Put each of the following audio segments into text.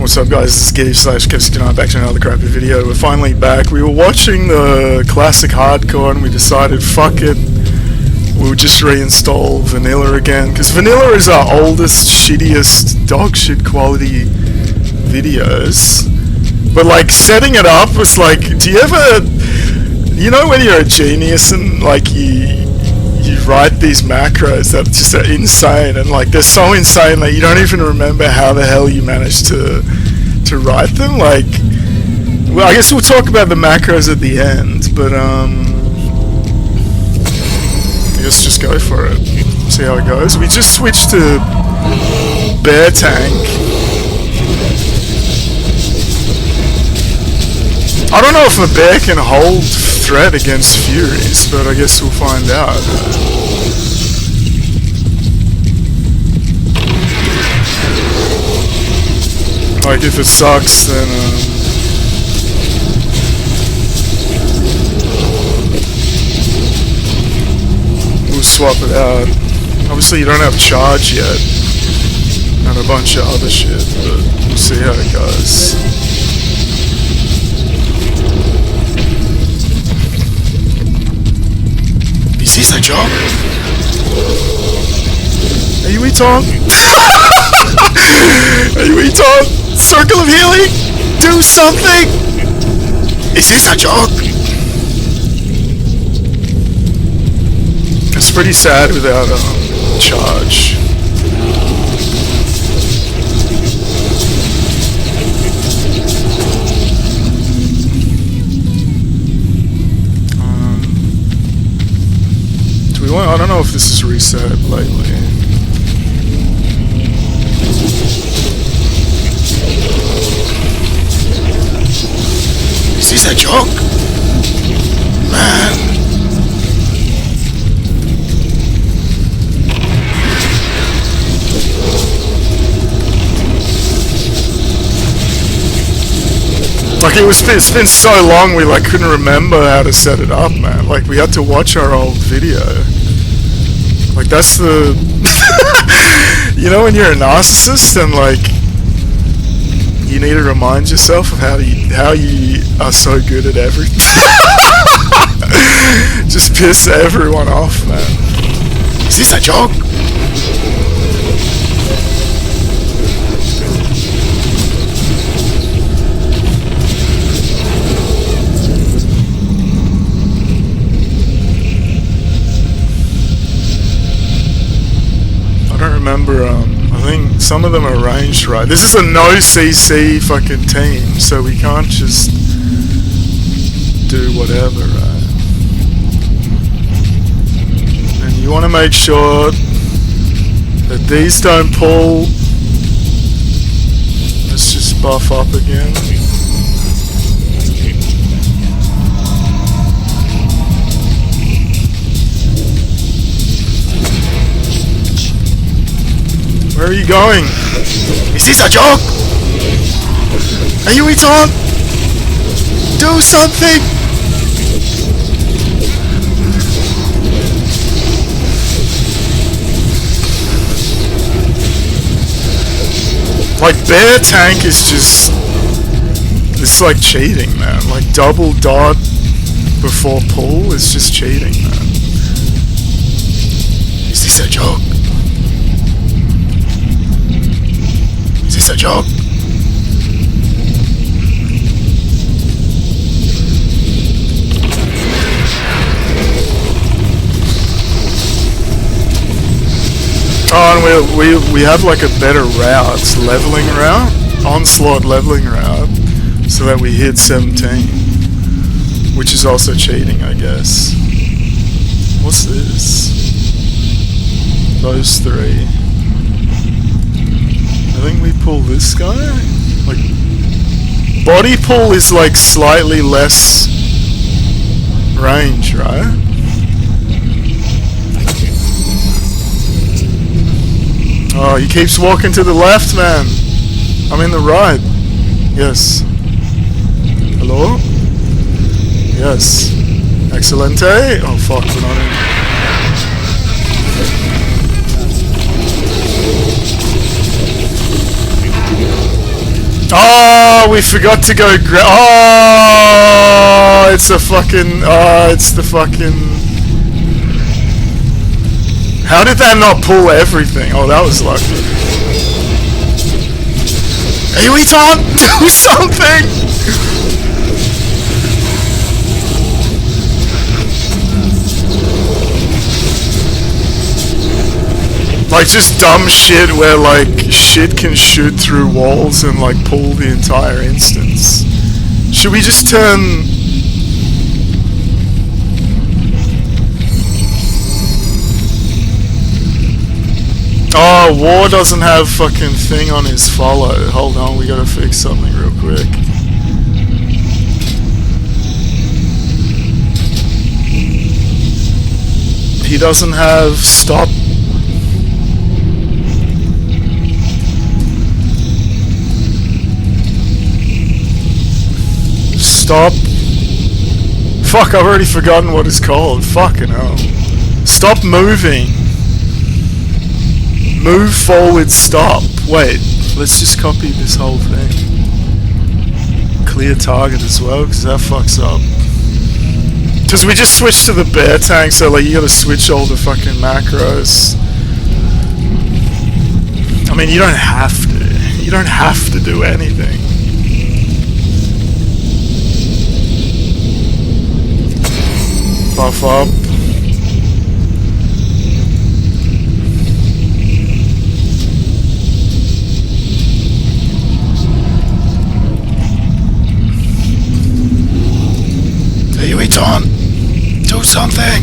What's up guys, this is Gage/Kevskin back to another crappy video. We're finally back. We were watching the classic hardcore and we decided, fuck it, we'll just reinstall vanilla again, because vanilla is our oldest, shittiest, dog shit quality videos. But like, setting it up was like, do you ever, you know when you're a genius and like you write these macros that just are insane, and like they're so insane that you don't even remember how the hell you managed to write them. Like, well, I guess we'll talk about the macros at the end, but I guess just go for it, see how it goes. We just switched to bear tank. I don't know if a bear can hold threat against Furies, but I guess we'll find out. Like, if it sucks, then we'll swap it out. Obviously you don't have charge yet, and a bunch of other shit, but we'll see how it goes. Is this a job? Are you Eton? Are you Eton? Circle of healing? Do something! Is this a joke? It's pretty sad without charge. I don't know if this is reset lately. Is this a joke? Man. Like, it's been so long we like couldn't remember how to set it up, man. Like, we had to watch our old video. Like, that's the you know when you're a narcissist and like you need to remind yourself of how you are so good at everything. Just piss everyone off, man. Is this a joke? Remember, I think some of them are ranged right. This is a no CC fucking team, so we can't just do whatever, right? And you want to make sure that these don't pull. Let's just buff up again. Where are you going? Is this a joke? Are you Eton? Do something! Like, bear tank is just... it's like cheating, man. Like, double dot before pull is just cheating, man. Is this a joke? Is this a joke? Oh, and we have like a better route, leveling route, onslaught leveling route, so that we hit 17, which is also cheating, I guess. What's this? Those three. I think we pull this guy? Like, body pull is like slightly less range, right? Oh, he keeps walking to the left, man. I'm in the right. Yes. Hello? Yes. Excelente? Oh fuck, we're not in. Oh, we forgot to go oh, it's the fucking... Oh, it's the fucking... How did that not pull everything? Oh, that was lucky. Hey, we can't do something! Like, just dumb shit where, like, shit can shoot through walls and, like, pull the entire instance. Should we just turn... Oh, War doesn't have fucking thing on his follow. Hold on, we gotta fix something real quick. He doesn't have stop. Stop. Fuck, I've already forgotten what it's called. Fucking hell. Stop moving. Move forward, stop. Wait, let's just copy this whole thing. Clear target as well, because that fucks up. Because we just switched to the bear tank, so like you gotta switch all the fucking macros. I mean, you don't have to. You don't have to do anything. Buff up. On. Do something.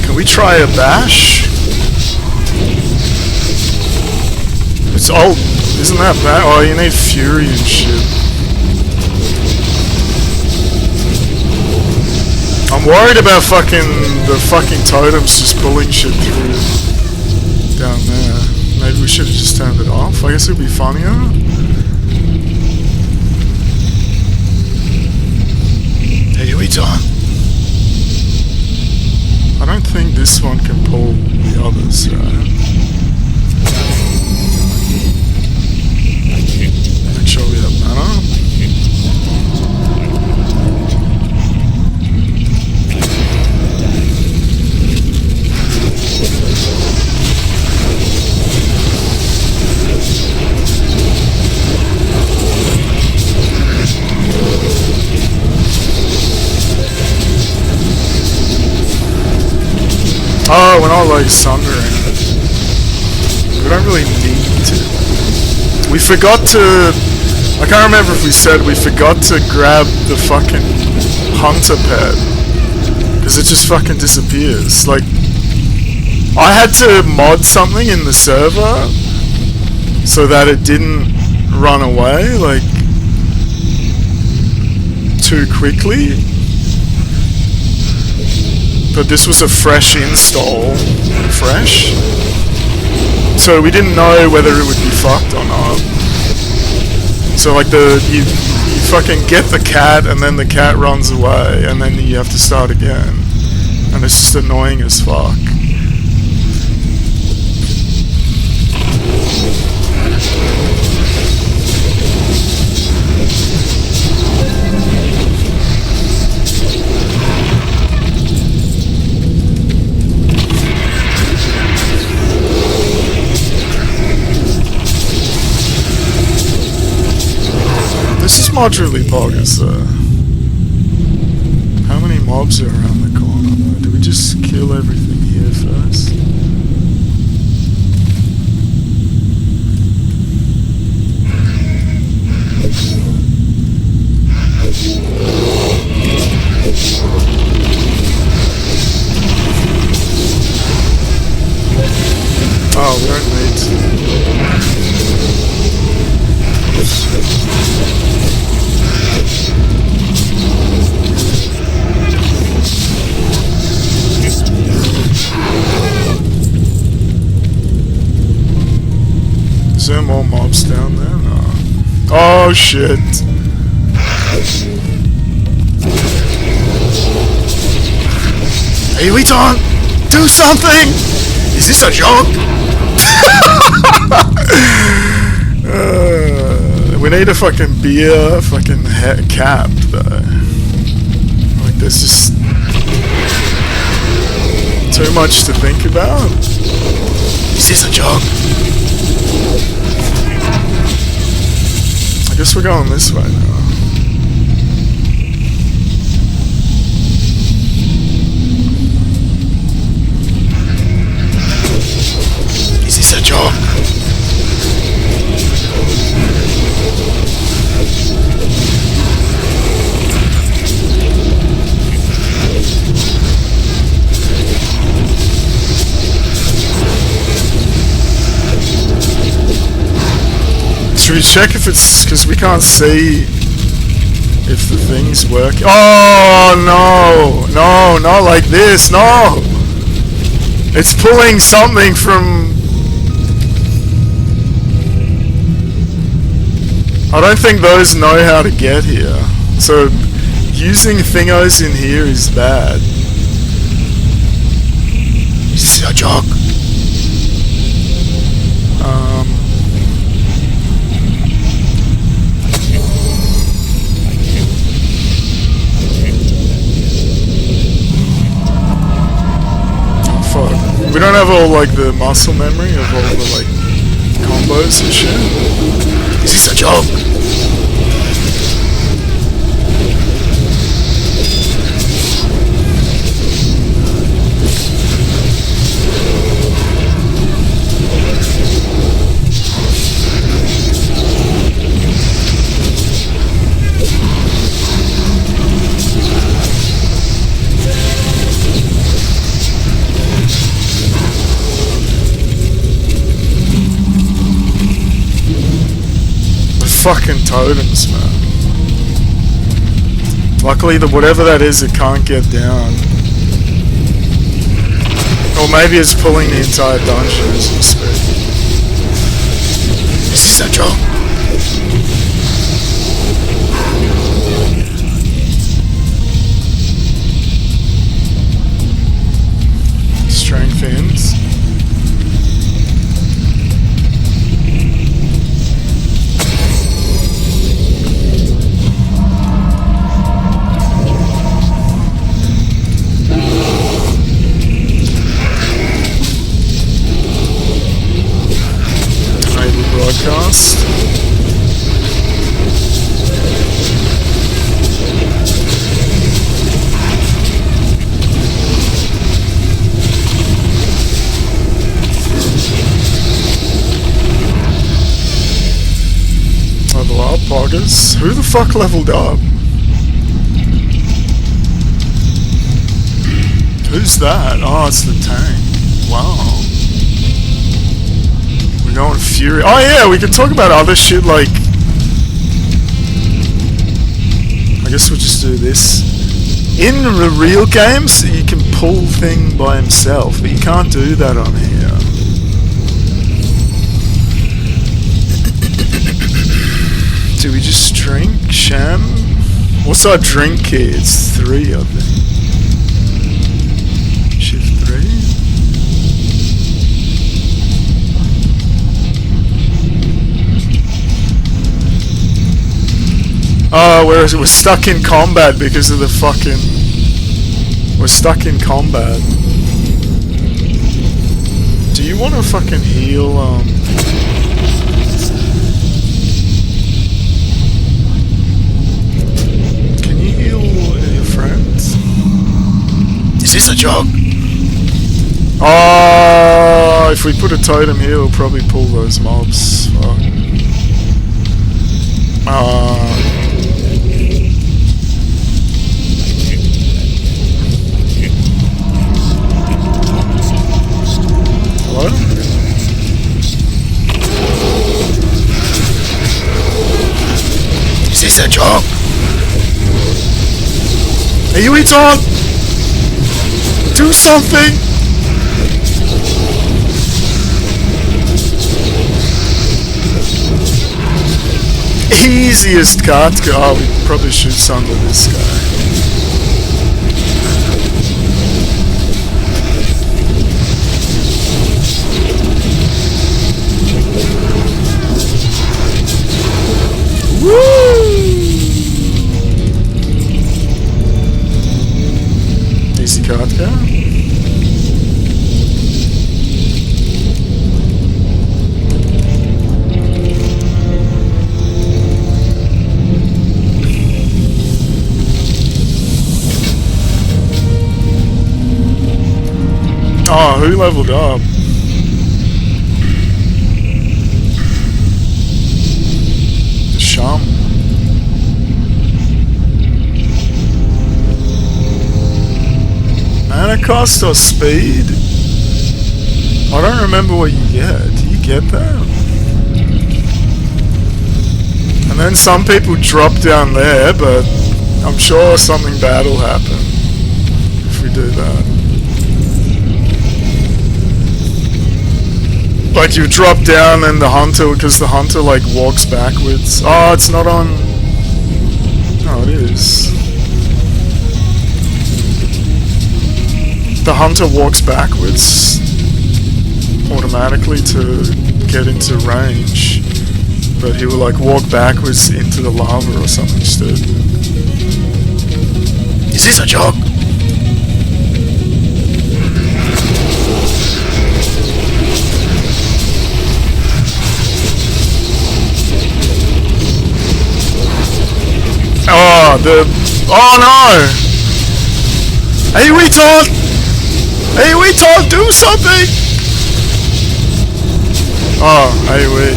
Can we try a bash? It's old. Isn't that bad? Oh, you need fury and shit. I'm worried about the fucking totems just pulling shit through down there. Maybe we should have just turned it off. I guess it would be funnier. Hey, we done? I don't think this one can pull the others, right? Make sure we have mana. Oh, we're not like sundering. We don't really need to. We forgot to... I can't remember if we said we forgot to grab the fucking hunter pet. Because it just fucking disappears. Like, I had to mod something in the server so that it didn't run away, like, too quickly. But this was a fresh install. Fresh? So we didn't know whether it would be fucked or not. So like you fucking get the cat and then the cat runs away and then you have to start again. And it's just annoying as fuck. This is moderately bogus though. How many mobs are around the corner though? Do we just kill everything here first? Oh, we don't need to. Is there more mobs down there? No. Oh shit. Hey, Eton! Do something! Is this a joke? We need a fucking beer fucking cap though. Like there's just too much to think about. Is this a joke? I guess we're going this way now. Is this a joke? Should we check if it's... because we can't see if the thing's working. Oh, no! No, not like this, no! It's pulling something from... I don't think those know how to get here. So, using thingos in here is bad. Is this a joke? We don't have all like the muscle memory of all the like combos and shit. Is this a joke? Fucking totems, man. Luckily, whatever that is, it can't get down. Or maybe it's pulling the entire dungeon as we speak. Is this a joke? Strength ends. Broadcast. Level up, poggers. Who the fuck leveled up? Who's that? Oh, it's the tank. Wow. Going Fury. Oh yeah, we could talk about other shit like... I guess we'll just do this. In the real games, you can pull thing by himself, but you can't do that on here. Do we just drink? Sham? What's our drink here? It's 3, I think. Shift 3? Oh, we're stuck in combat because of the fucking... We're stuck in combat. Do you want to fucking heal, Can you heal your friends? Is this a joke? Oh, if we put a totem here, we'll probably pull those mobs. Fuck. Hello? Is this a joke? Hey, you Eton! Do something! Easiest card to go. Oh, we probably should sunder this guy. Katka. Oh, who leveled up? Shaman. Mana cost or speed? I don't remember what you get. Do you get that? And then some people drop down there, but I'm sure something bad will happen if we do that. Like you drop down and the hunter, because the hunter like walks backwards. Oh, it's not on. Oh, it is. The hunter walks backwards automatically to get into range, but he will like walk backwards into the lava or something stupid. Is this a joke? Oh no! Hey retard! Hey retard, do something! Oh, hey wait.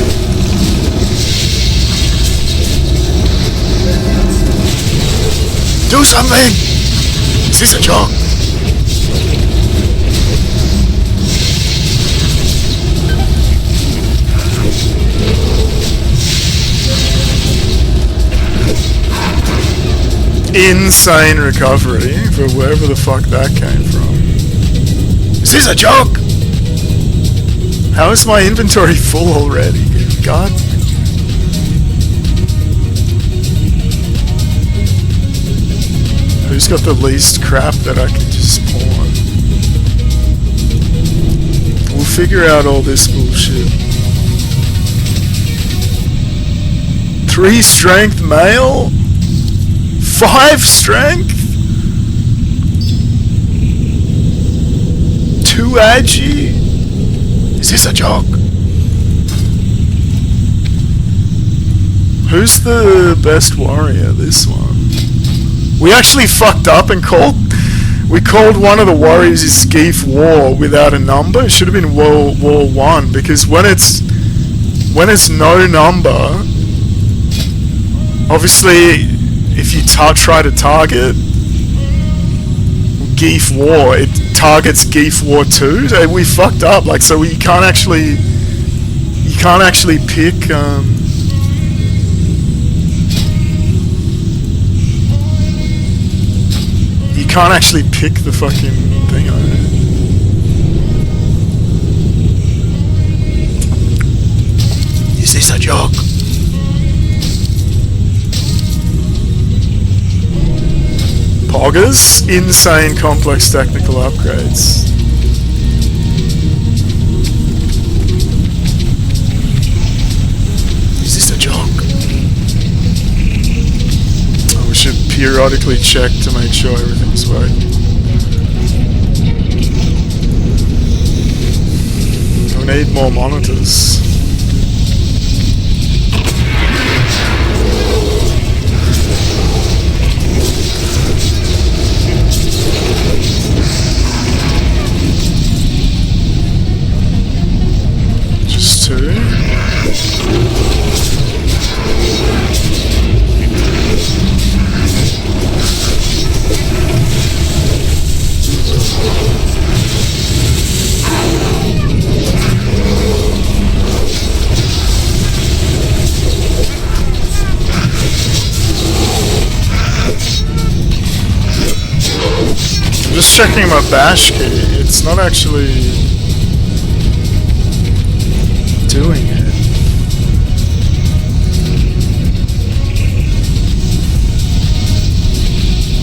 Do something! Is this a joke? Insane recovery for wherever the fuck that came from. Is this a joke? How is my inventory full already? God. Who's got the least crap that I can just pawn? We'll figure out all this bullshit. 3 strength male? 5 strength? 2 agi? Is this a joke? Who's the best warrior? This one. We actually fucked up and we called one of the warriors his Skeef War without a number. It should have been War 1, because when it's no number, obviously if you try to target Geef War, it targets Geef War 2. So we fucked up. Like, so you can't actually pick. You can't actually pick the fucking thing on it. Is this a joke? Poggers, insane complex technical upgrades. Is this a joke? Oh, we should periodically check to make sure everything's working. We need more monitors. Just checking my bash key, it's not actually doing it.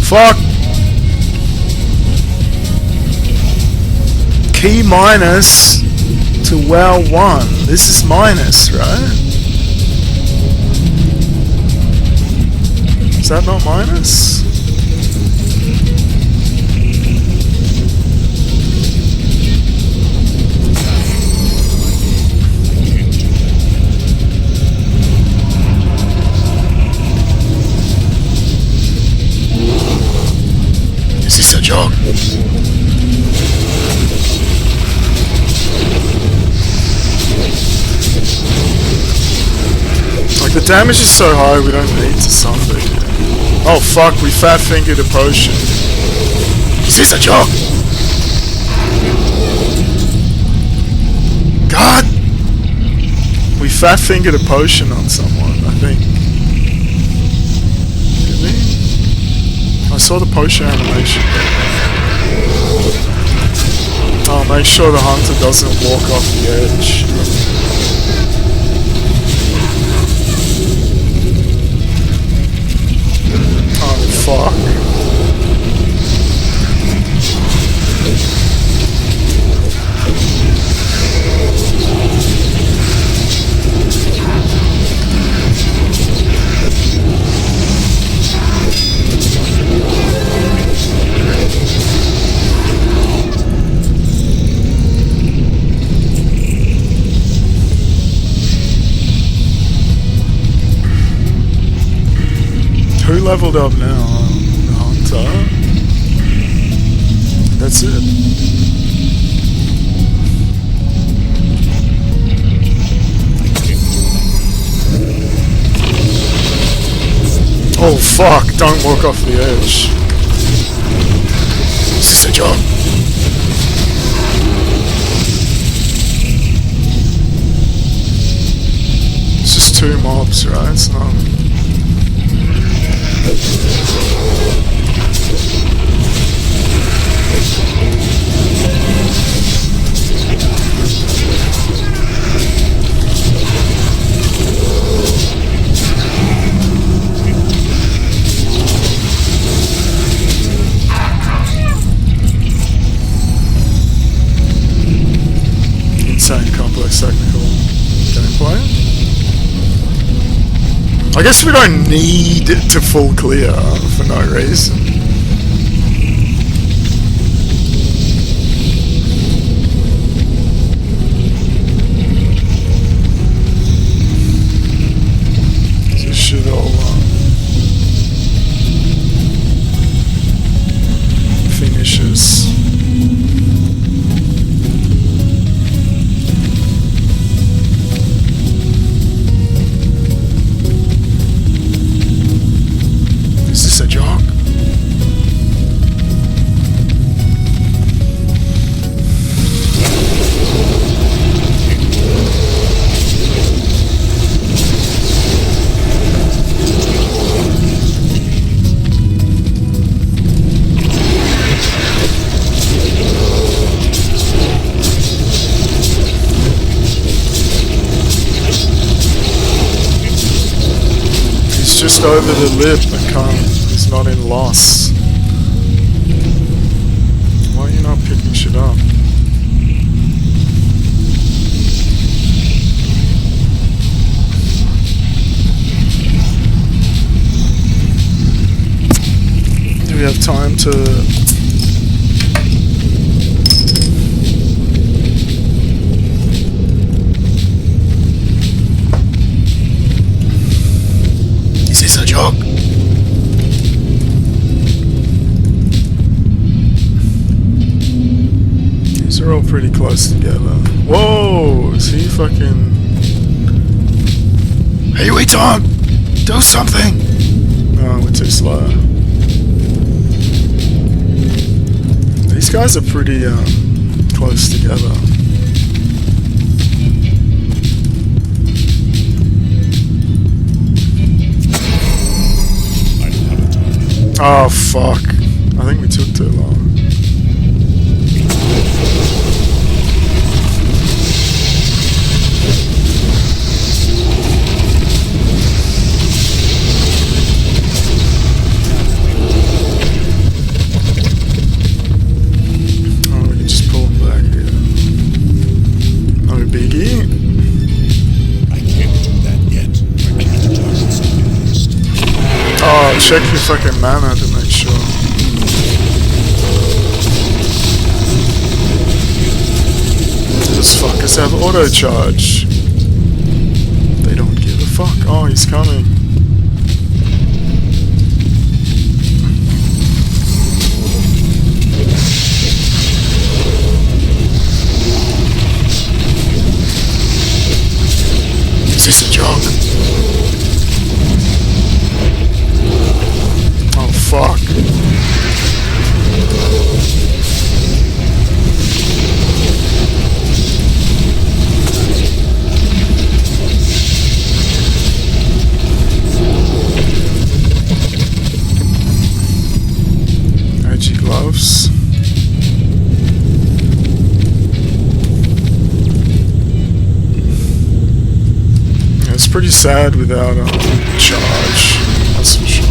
Fuck! Key minus to WoW 1. This is minus, right? Is that not minus? this a joke? Like, the damage is so high, we don't need to sunbait it. Oh fuck, we fat-fingered a potion. Is this a joke? God! We fat-fingered a potion on someone, I think. Did we? I saw the potion animation. Oh, make sure the hunter doesn't walk off the edge. Oh, fuck. Who leveled up now? The hunter. That's it. Oh fuck, don't walk off the edge. Is this a job? It's just 2 mobs, right? It's not... Insane complex technical gameplay. I guess we don't need to full clear for no reason. This should all finishes. Just over the lip, the cunt. He's not in loss. Why are you not picking shit up? Do we have time to... Is this a joke? These are all pretty close together. Whoa! Is he fucking... Hey, wait, Tom! Do something! No, we're too slow. These guys are pretty, close together. Oh fuck. I think we took too long. Oh, we can just pull him back here. No biggie. I can't do that yet. The targets are used. Oh, check your fucking mana to make sure. Those fuckers have auto charge. They don't give a fuck. Oh, he's coming. buffs. Yeah, it's pretty sad without charge, that's for sure.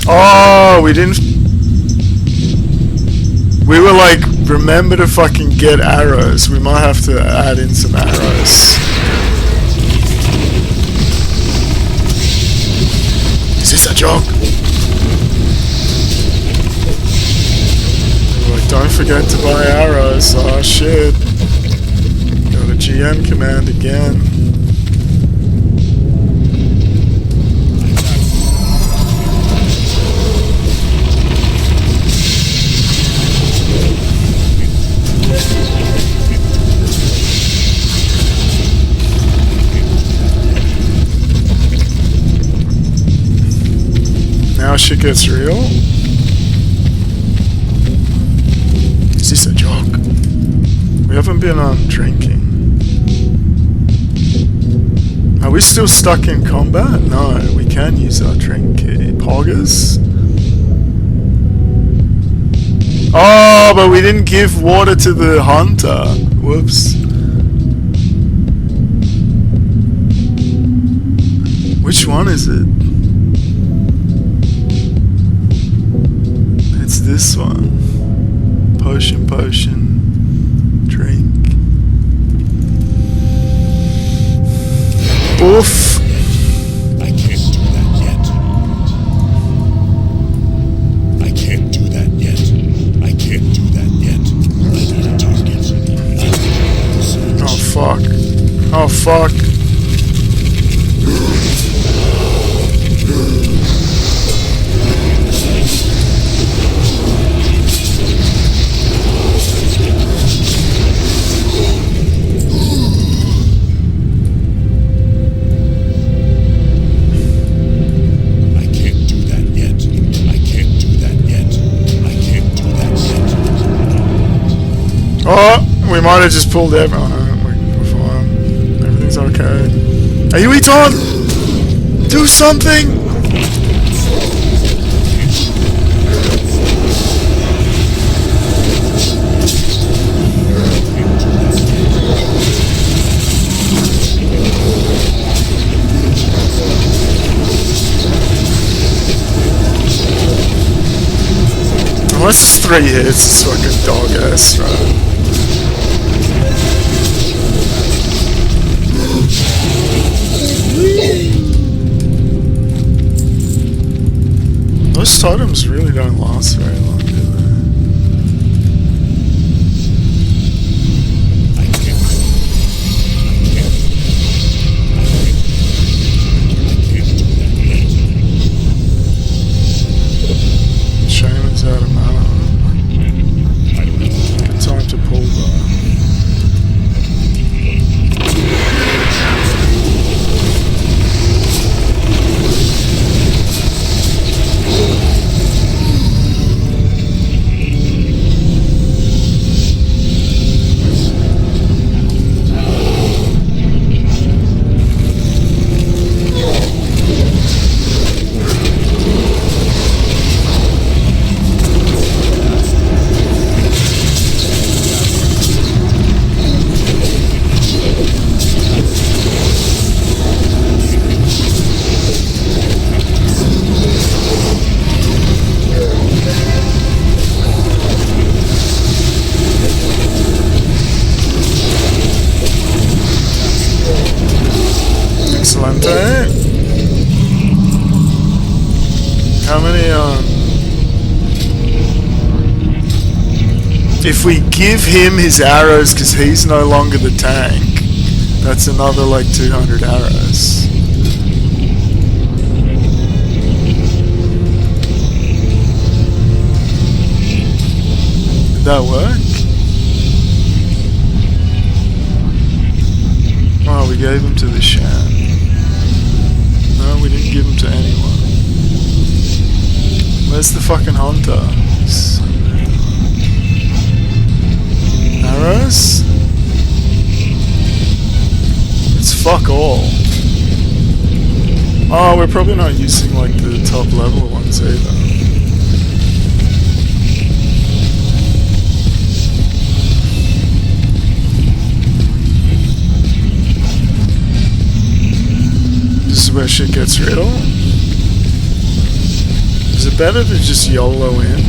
Oh, we didn't. We were like, remember to fucking get arrows. We might have to add in some arrows. Is this a joke? We're like, don't forget to buy arrows. Oh shit. Got a GM command again. Now shit gets real. Is this a joke? We haven't been on drinking. Are we still stuck in combat? No, we can use our drink key. Poggers? Oh, but we didn't give water to the hunter. Whoops. Which one is it? It's this one. Potion, drink. Oof. I can't do that yet. I can't do that yet. I can't do that yet. I got a target. Oh fuck. Oh fuck. Oh, we might have just pulled everyone. We're fine. Everything's okay. Are you Eton? Do something! Unless it's 3 hits, it's fucking dog ass, right? Those totems really don't last very long, do they? Shaman's out of mana. Good time to pull though. How many, if we give him his arrows because he's no longer the tank, That's another like 200 arrows. Did that work? Oh, we gave them to the Shan. No, we didn't give them to anyone. Where's the fucking hunter? Arrows? It's fuck all. Oh, we're probably not using like the top level ones either. This is where shit gets real. Is it better to just YOLO in?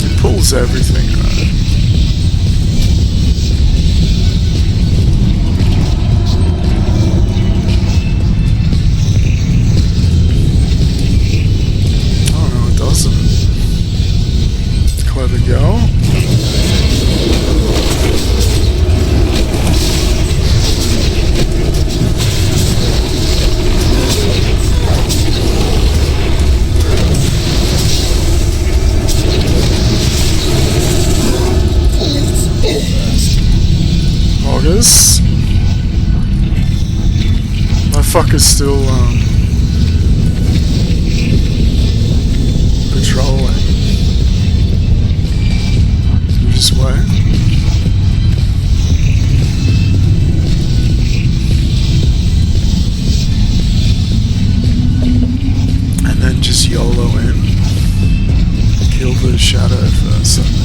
It pulls everything, right? Oh no, it doesn't. Clever go. Ogres. My fucker's still patrolling. Just wait. And then just YOLO in. Kill the shadow first, I think.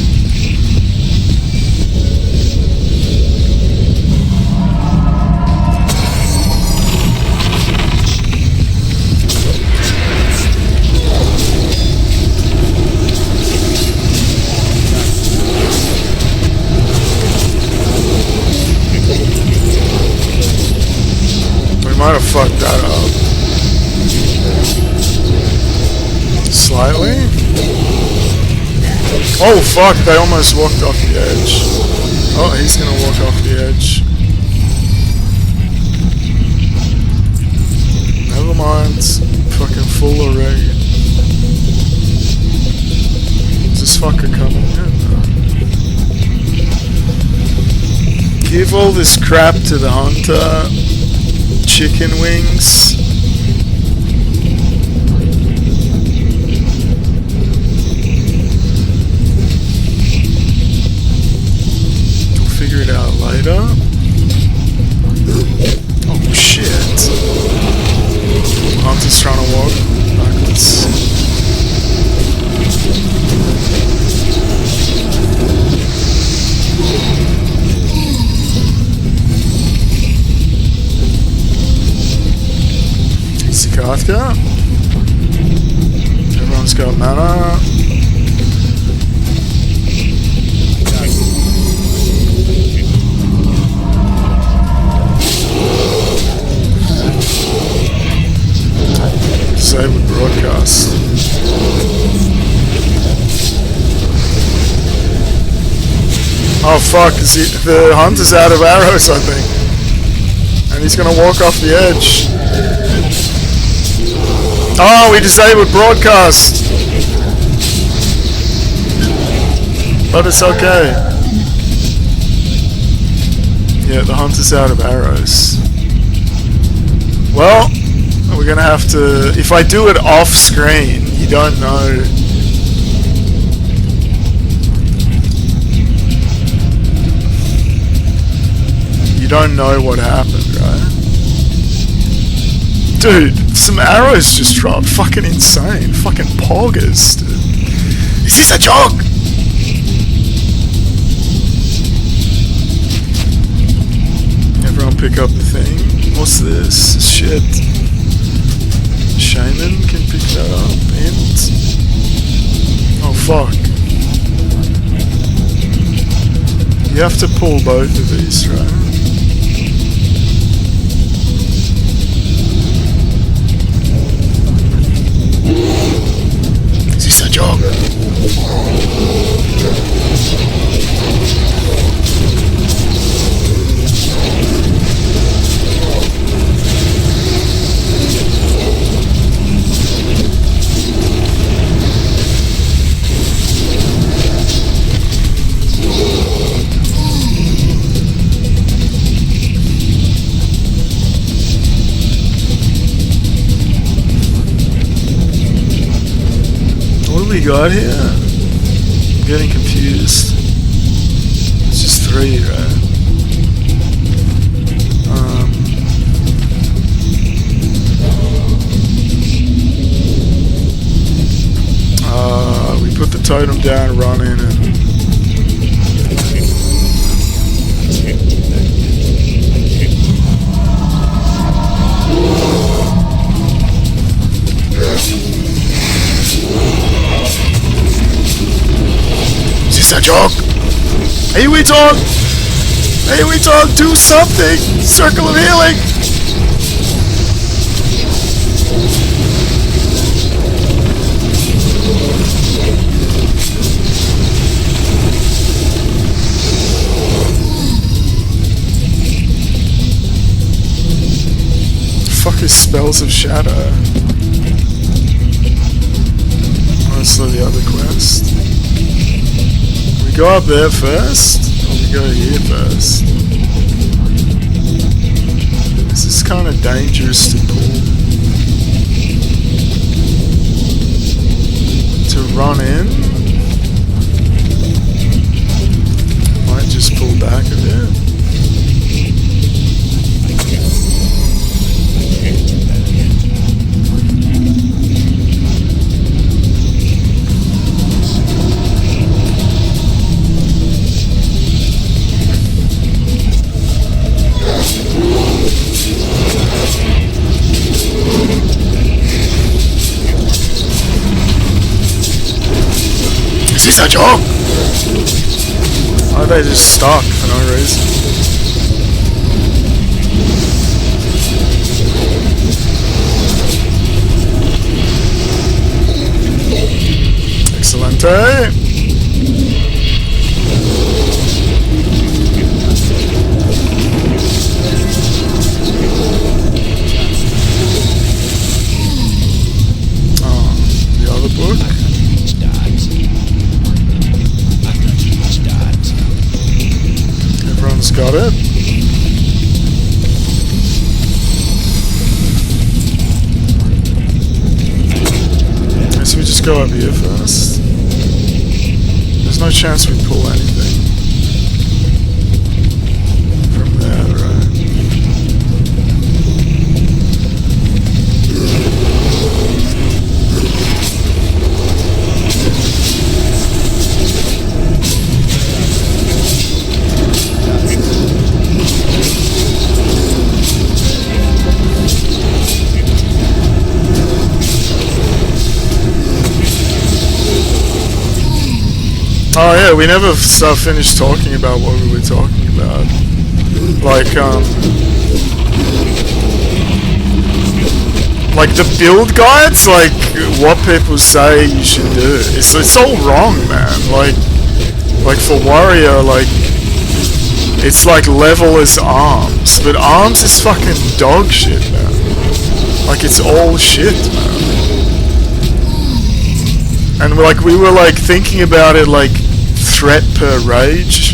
Might have fucked that up. Slightly? Oh fuck, they almost walked off the edge. Oh, he's gonna walk off the edge. Never mind. Fucking full already. Is this fucker coming in? Give all this crap to the hunter. Chicken wings. We'll figure it out later. Oh shit. Hunter's trying to walk backwards. Katka. Everyone's got mana. Save with broadcast. Oh fuck, the hunter's out of arrows, I think. And he's gonna walk off the edge. Oh, we disabled broadcast! But it's okay. Yeah, the hunter's out of arrows. Well, we're gonna have to... If I do it off screen, you don't know... You don't know what happened, right? Dude, some arrows just dropped. Fucking insane. Fucking poggers, dude. Is this a joke? Everyone pick up the thing. What's this? Shit. Shaman can pick that up. Int. Oh, fuck. You have to pull both of these, right? got here? I'm getting confused. It's just 3, right? We put the totem down, run in, and is this a joke? Hey, we talk! Hey, we talk! Do something! Circle of healing! Fuck is Spells of Shadow? Honestly, the other quest. We go up there first, or we go here first? This is kind of dangerous to pull. To run in? Might just pull back a bit. Is this a joke? Why are they just stuck for no reason? Excelente! Oh, the other book? Everyone's got it. So we just go up here first. There's no chance we pull anything from there, right? Oh yeah, we never finished talking about what we were talking about. Like the build guides, like what people say you should do. It's all wrong, man. Like for warrior, like it's like level as arms, but arms is fucking dog shit, man. Like it's all shit, man. And like we were like thinking about it like threat per rage.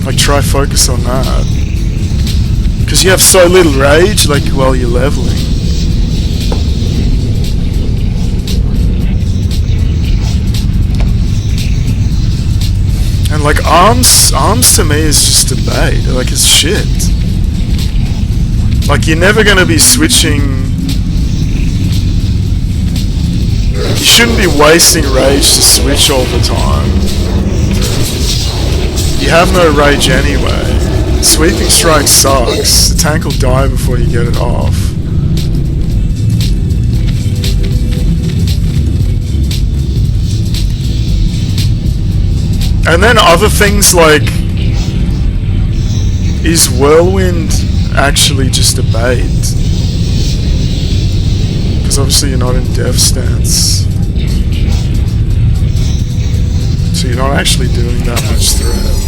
Like try focus on that. Because you have so little rage like while you're leveling. And like arms to me is just a bait. Like it's shit. Like you're never gonna be switching. You shouldn't be wasting rage to switch all the time. You have no rage anyway. Sweeping strike sucks. The tank will die before you get it off. And then other things like, is Whirlwind actually just a bait? Because obviously you're not in dev stance. So you're not actually doing that much threat.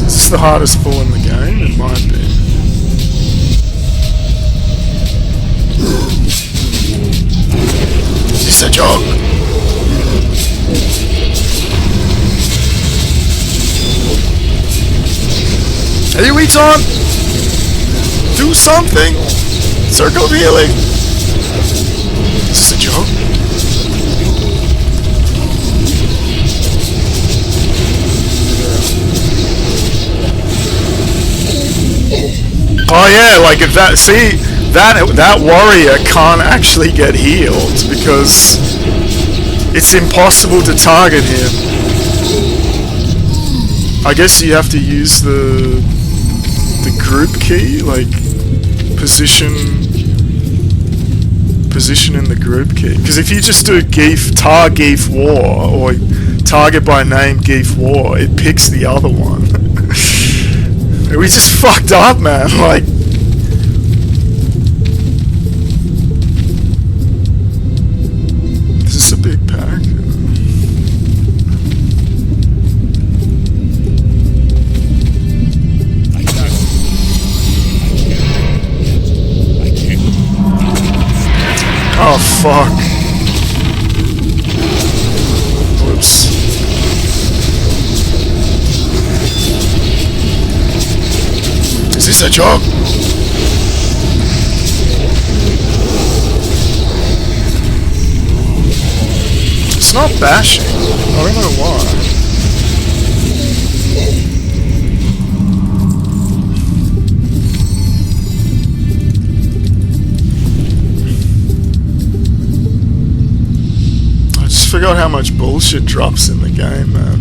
Is this the hardest pull in the game? It might be. Is this a joke? AoE's on! Do something! Circle of healing! Is this a joke? Oh yeah, like if that, see, that warrior can't actually get healed because it's impossible to target him. I guess you have to use the group key, like position in the group key. Because if you just do tar geef war or target by name geef war, it picks the other one. We just fucked up, man. Like, is this a big pack? Oh fuck. Whoops. Is this a job? It's not bashing. I don't know why. I forgot how much bullshit drops in the game, man.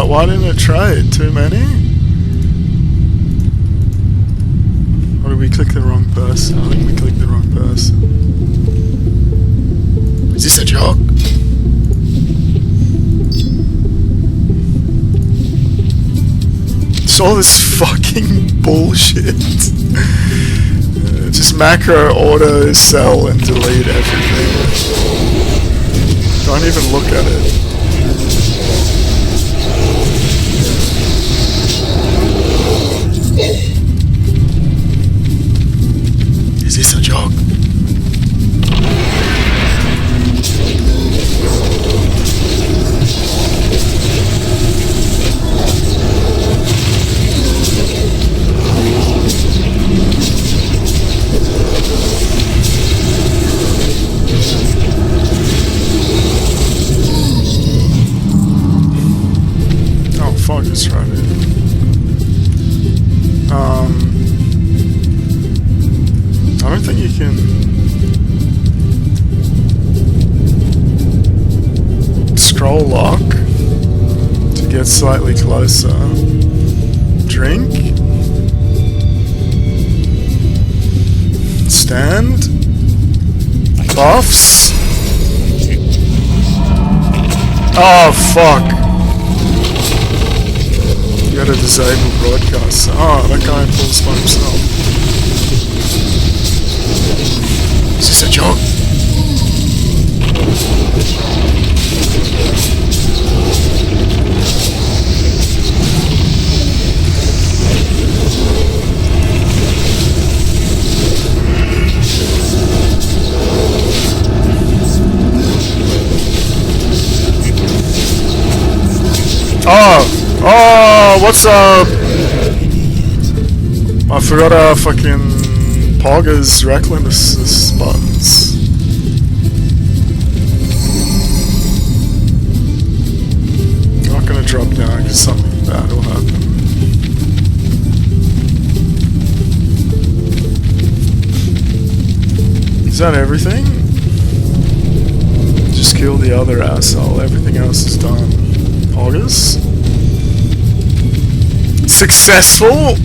Why didn't it trade? Too many? Or did we click the wrong person? I think we clicked the wrong person. Is this a joke? It's all this fucking bullshit. Just macro, auto, sell, and delete everything. Don't even look at it. Is this a joke? Oh fuck, it's right here. I don't think you can scroll lock to get slightly closer. Drink. Stand. Buffs. Oh fuck. You gotta disable broadcast. Oh, that guy pulls by himself. Is this a joke? Oh, what's up? I forgot our fucking Pogger's recklessness buttons. I'm not gonna drop down because something bad will happen. Is that everything? Just kill the other asshole, everything else is done. August? Successful?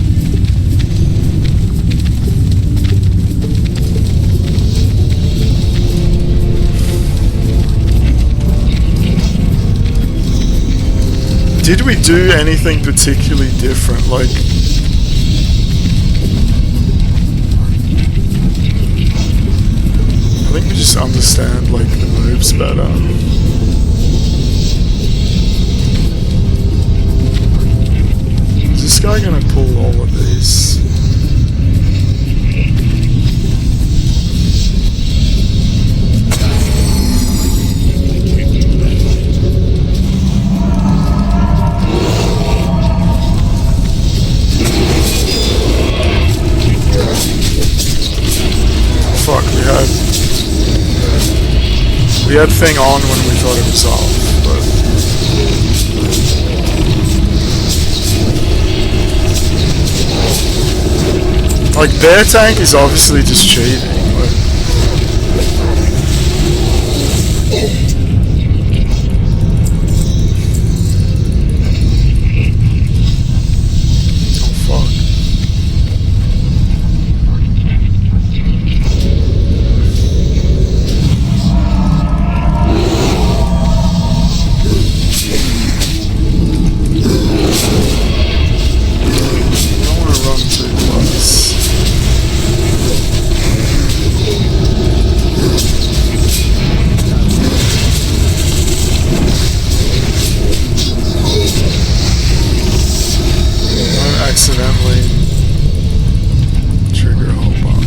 Did we do anything particularly different? Like, I think we just understand like the moves better. this guy gonna pull all of these? Fuck, we had thing on when we thought it was off, but like their tank is obviously just cheating.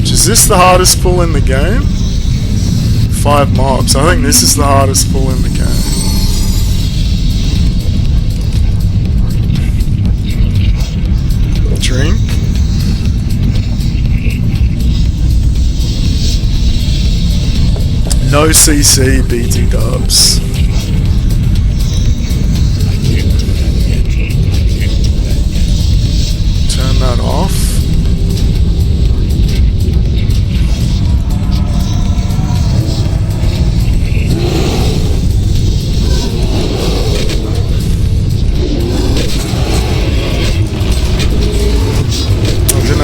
Is this the hardest pull in the game? 5 mobs. I think this is the hardest pull in the game. Drink. No CC BT dubs. Turn that off.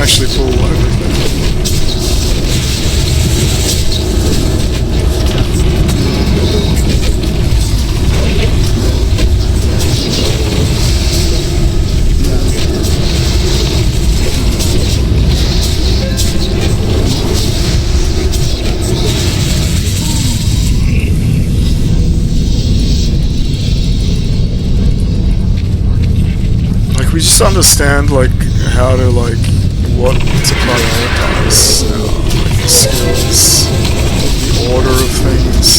Actually pull everything. Like we just understand like how to like what to prioritize, like the skills, the order of things.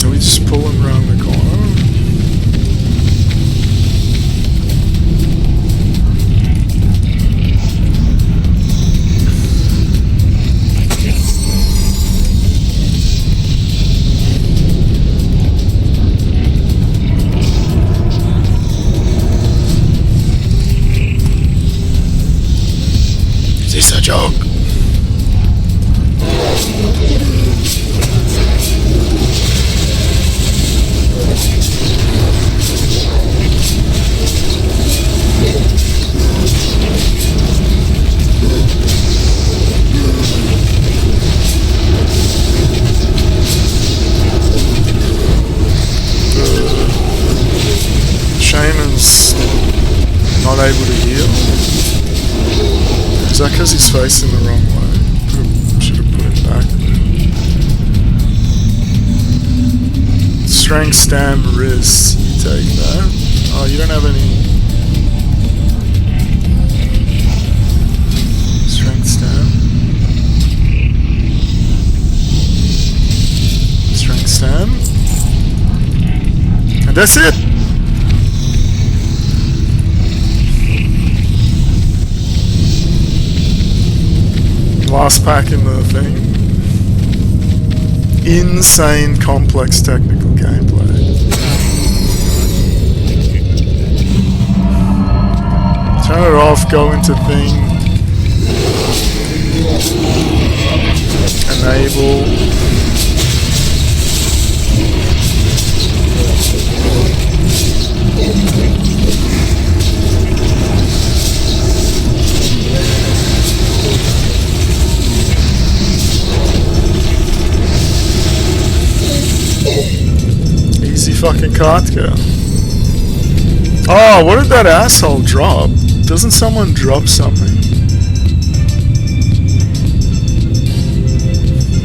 Do we just pull him around the corner? Is this a joke? Shaman's not able to heal. Is that because he's facing the wrong way? Should have put it back. Strength, stam, wrist. You take that. Oh, you don't have any. Strength, stam. Strength, stam. And that's it! Last pack in the thing. Insane complex technical gameplay. Turn it off, go into thing. Enable. Easy fucking cart girl. Oh, what did that asshole drop? Doesn't someone drop something?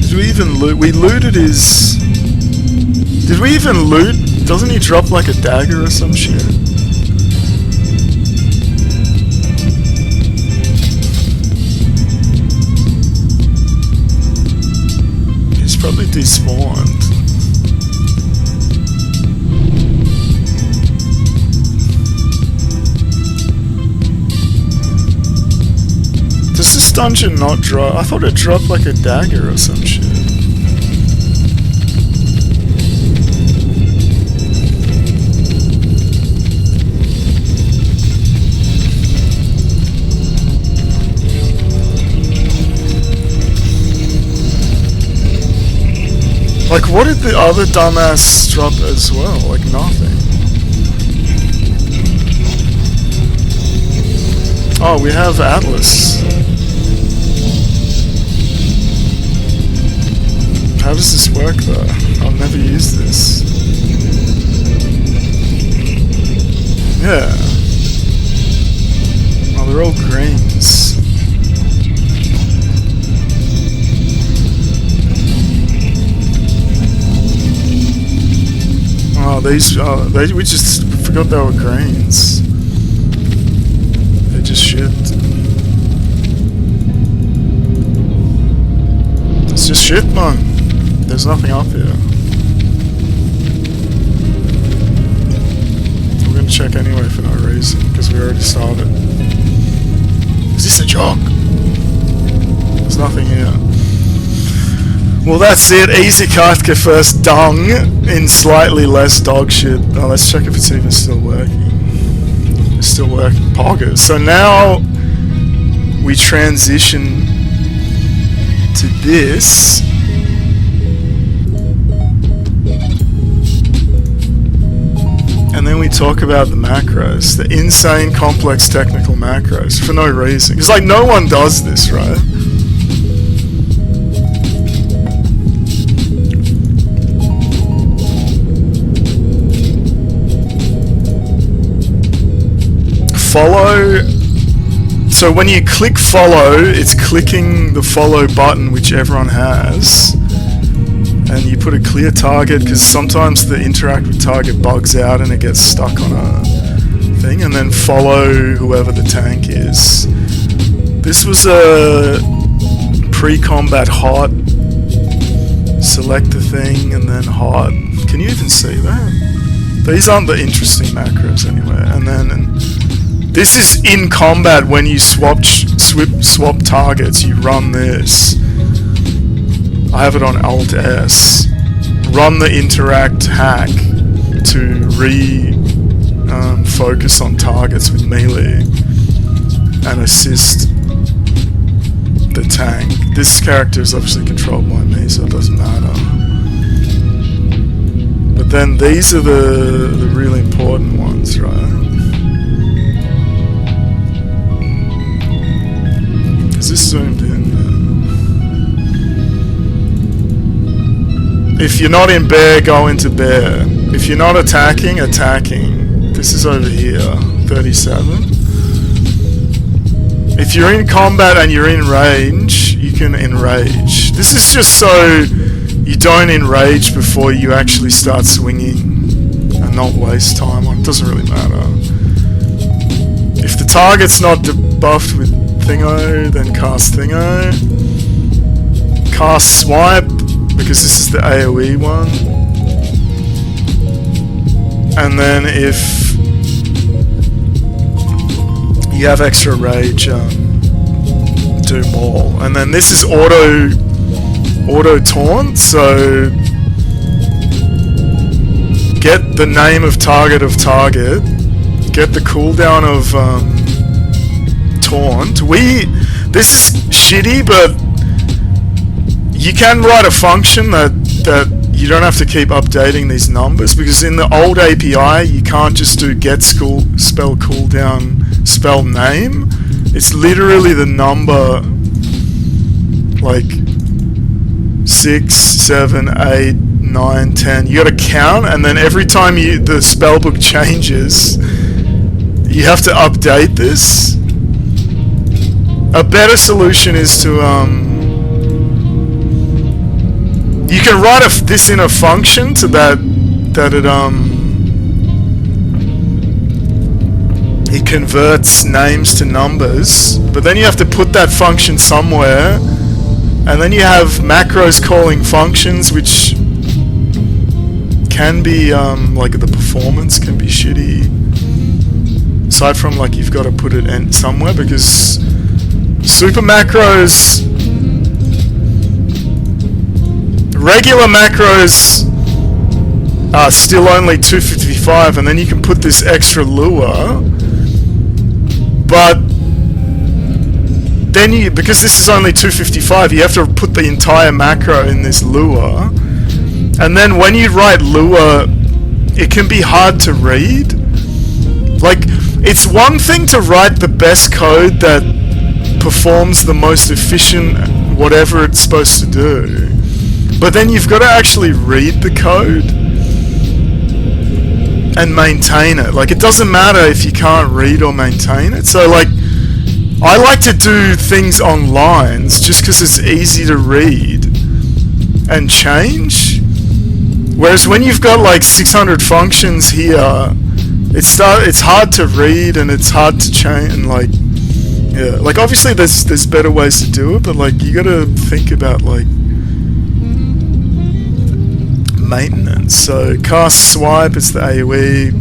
Did we even loot? We looted his... Did we even loot? Doesn't he drop like a dagger or some shit? He's probably despawned. Does this dungeon not drop? I thought it dropped like a dagger or some shit. Like, what did the other dumbass drop as well? Like, nothing. Oh, we have Atlas. How does this work though? I've never used this. Yeah. Oh, they're all greens. Oh, these, we just forgot they were greens. They just shit. It's just shit, man. There's nothing up here. We're gonna check anyway for no reason, because we already started. Is this a joke? There's nothing here. Well, that's it. Easy Kartka first dung in slightly less dog shit. Oh, let's check if it's even still working. It's still working. Poggers. So now we transition to this. And then we talk about the macros, the insane complex technical macros, for no reason. Because, like, no one does this, right? Follow. So when you click follow, it's clicking the follow button, which everyone has. And you put a clear target, because sometimes the interact with target bugs out and it gets stuck on a thing, and then follow whoever the tank is. This was a pre-combat hot. Select the thing and then hot. Can you even see that? These aren't the interesting macros anyway. And then this is in combat when you swap targets. You run this. I have it on Alt S. Run the interact hack to focus on targets with melee and assist the tank. This character is obviously controlled by me, so it doesn't matter. But then these are the really important ones, right? Is this zoomed in? If you're not in bear, go into bear. If you're not attacking. This is over here, 37. If you're in combat and you're in range, you can enrage. This is just so you don't enrage before you actually start swinging and not waste time on it. Doesn't really matter. If the target's not debuffed with Thingo, then cast Thingo. Cast Swipe, because this is the AoE one. And then if you have extra rage, do Maul. And then this is auto taunt, so get the name of target, get the cooldown of taunt. This is shitty, but you can write a function that you don't have to keep updating these numbers, because in the old API you can't just do get spell cooldown spell name. It's literally the number, like 6, 7, 8, 9, 10. You gotta count, and then every time the spellbook changes, you have to update this. A better solution is to you can write this in a function to that it converts names to numbers, but then you have to put that function somewhere, and then you have macros calling functions, which can be like the performance can be shitty. Aside from like you've got to put it in somewhere, because super macros, regular macros are still only 255, and then you can put this extra lure. But then because this is only 255, you have to put the entire macro in this lure. And then when you write lure, it can be hard to read. Like, it's one thing to write the best code that performs the most efficient whatever it's supposed to do. But then you've got to actually read the code and maintain it. Like, it doesn't matter if you can't read or maintain it. So like, I like to do things on lines just because it's easy to read and change. Whereas when you've got like 600 functions here, it's hard to read and it's hard to change. And like, yeah, like obviously there's better ways to do it, but like you gotta think about like maintenance. So cast swipe, it's the AoE.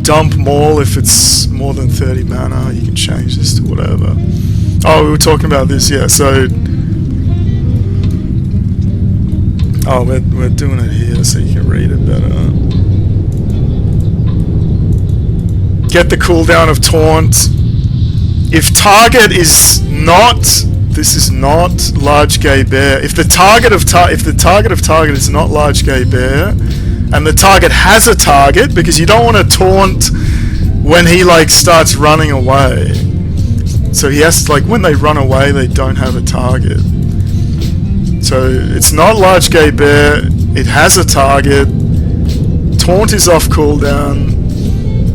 Dump maul if it's more than 30 mana. You can change this to whatever. Oh, we were talking about this, yeah. So we're doing it here so you can read it better. Get the cooldown of taunt. If target is not, this is not large gay bear. If the target of target is not large gay bear, and the target has a target, because you don't want to taunt when he like starts running away. So he has to, like, when they run away, they don't have a target. So it's not large gay bear. It has a target. Taunt is off cooldown.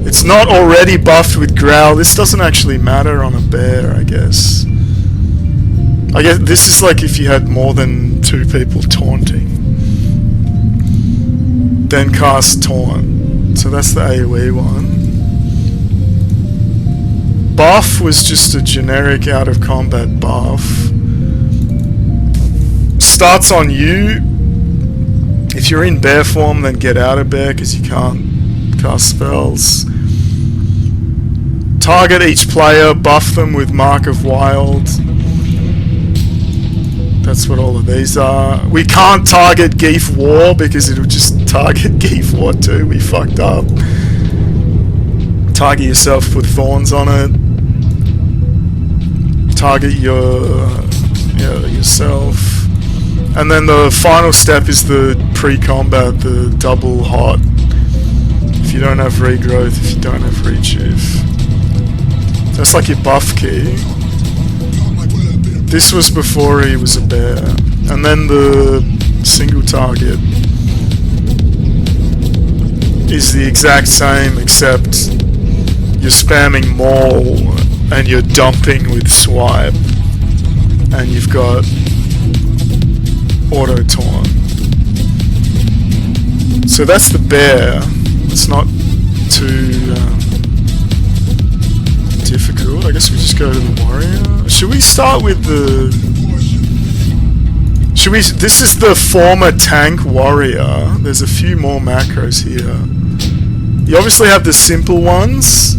It's not already buffed with growl. This doesn't actually matter on a bear, I guess. I guess this is like if you had more than 2 people taunting. Then cast taunt. So that's the AoE one. Buff was just a generic out of combat buff. Starts on you. If you're in bear form, then get out of bear because you can't cast spells. Target each player, buff them with Mark of Wild. That's what all of these are. We can't target Geef War because it'll just target Geef War too. We fucked up. Target yourself, put thorns on it. Target yourself. And then the final step is the pre-combat, the double hot. If you don't have regrowth, if you don't have rejuve. That's like your buff key. This was before he was a bear. And then the single target is the exact same, except you're spamming maul and you're dumping with swipe. And you've got auto taunt. So that's the bear. It's not too difficult. I guess we just go to the warrior. Should we start with the... This is the former tank warrior. There's a few more macros here. You obviously have the simple ones.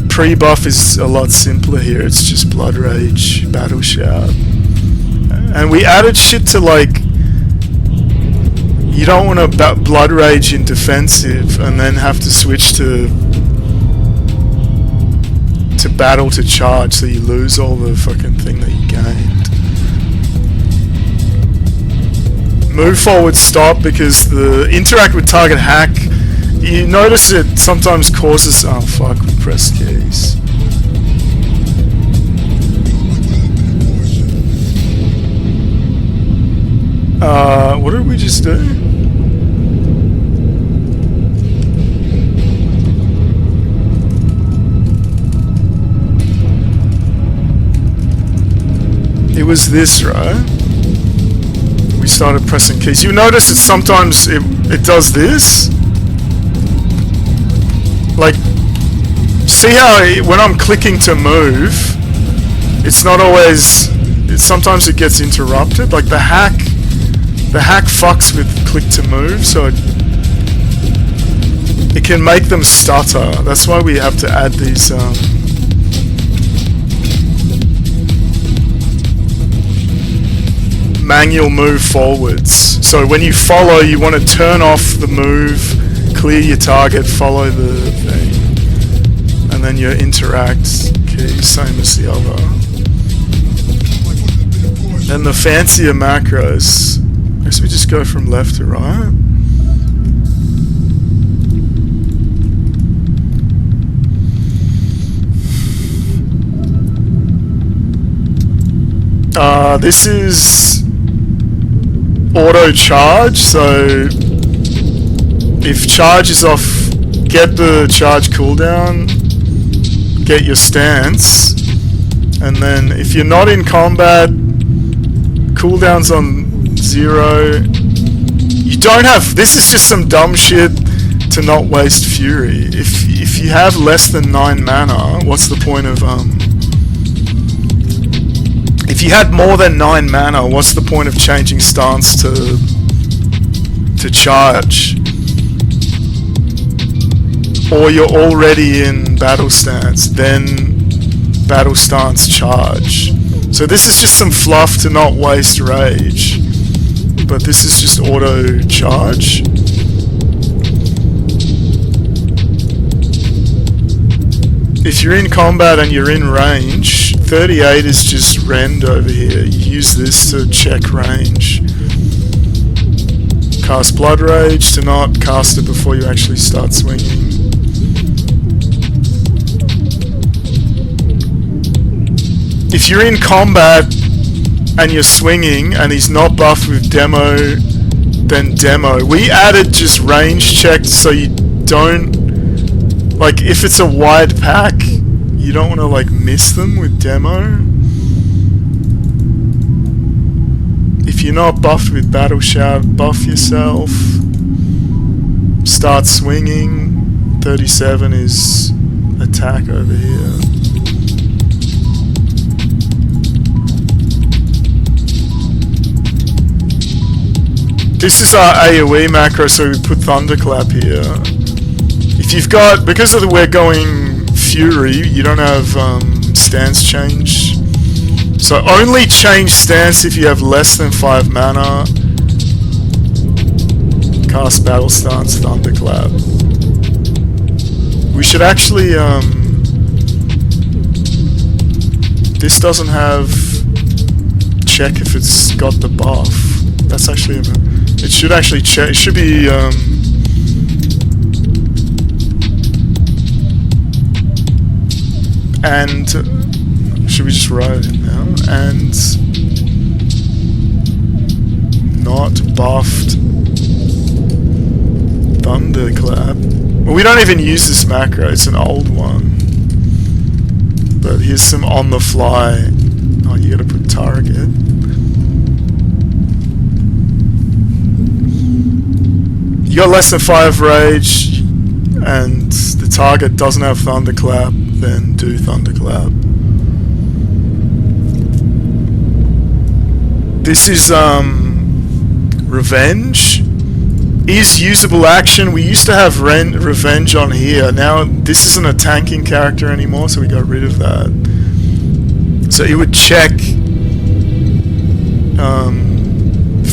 Pre-buff is a lot simpler here. It's just Blood Rage, Battle Shout. And we added shit to, like... You don't want to Blood Rage in defensive and then have to switch to battle to charge, so you lose all the fucking thing that you gained. Move forward stop, because the interact with target hack, you notice it sometimes causes... Oh fuck, we pressed keys. What did we just do? It was this, right? We started pressing keys. You notice that sometimes it does this? Like, see how when I'm clicking to move, it's not always... sometimes it gets interrupted. Like the hack fucks with click to move, so it can make them stutter. That's why we have to add these manual move forwards. So when you follow, you want to turn off the move, clear your target, follow the thing, and then your interact key, same as the other. And the fancier macros, I guess we just go from left to right. This is auto charge, so if charge is off, get the charge cooldown, get your stance, and then if you're not in combat, cooldown's on 0. You don't have... this is just some dumb shit to not waste fury. If you have less than 9 mana, what's the point of if you had more than 9 mana, what's the point of changing stance to charge? Or you're already in battle stance, then battle stance charge. So this is just some fluff to not waste rage, but this is just auto charge. If you're in combat and you're in range, 38 is just rend over here. You use this to check range. Cast Blood Rage to not cast it before you actually start swinging. If you're in combat and you're swinging and he's not buffed with demo, then demo. We added just range checked so you don't... like, if it's a wide pack, you don't want to, like, miss them with demo. If you're not buffed with Battle Shout, buff yourself. Start swinging. 37 is attack over here. This is our AoE macro, so we put Thunderclap here. If you've got, because of the we're going Fury, you don't have stance change. So only change stance if you have less than 5 mana. Cast Battle Stance, Thunderclap. We should actually, this doesn't have check if it's got the buff. That's actually, it should actually check, it should be, and should we just write it now? And not buffed Thunderclap. Well, we don't even use this macro, it's an old one. But here's some on the fly. Oh, you gotta put target. You got less than 5 rage and the target doesn't have Thunderclap, then do Thunderclap. This is Revenge. Is usable action. We used to have Revenge on here. Now this isn't a tanking character anymore, so we got rid of that. So it would check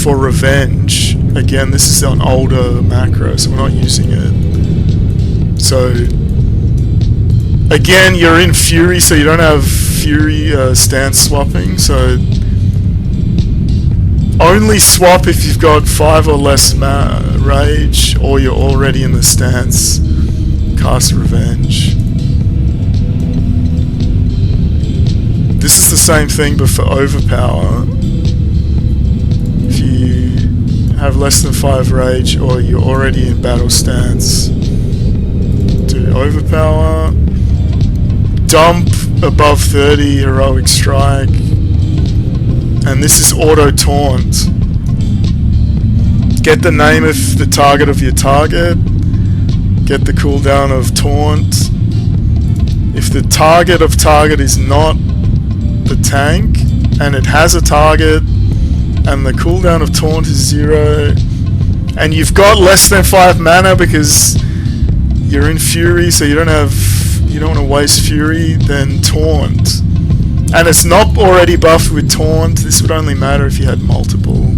for Revenge. Again, this is an older macro, so we're not using it. So again, you're in Fury, so you don't have Fury stance swapping, so only swap if you've got 5 or less rage, or you're already in the stance. Cast Revenge. This is the same thing, but for Overpower. If you have less than 5 rage, or you're already in battle stance, do Overpower. Dump above 30 Heroic Strike. And this is auto taunt. Get the name of the target of your target. Get the cooldown of taunt. If the target of target is not the tank, and it has a target, and the cooldown of taunt is 0, and you've got less than 5 mana because you're in Fury, so you don't want to waste Fury, then taunt. And it's not already buffed with taunt. This would only matter if you had multiple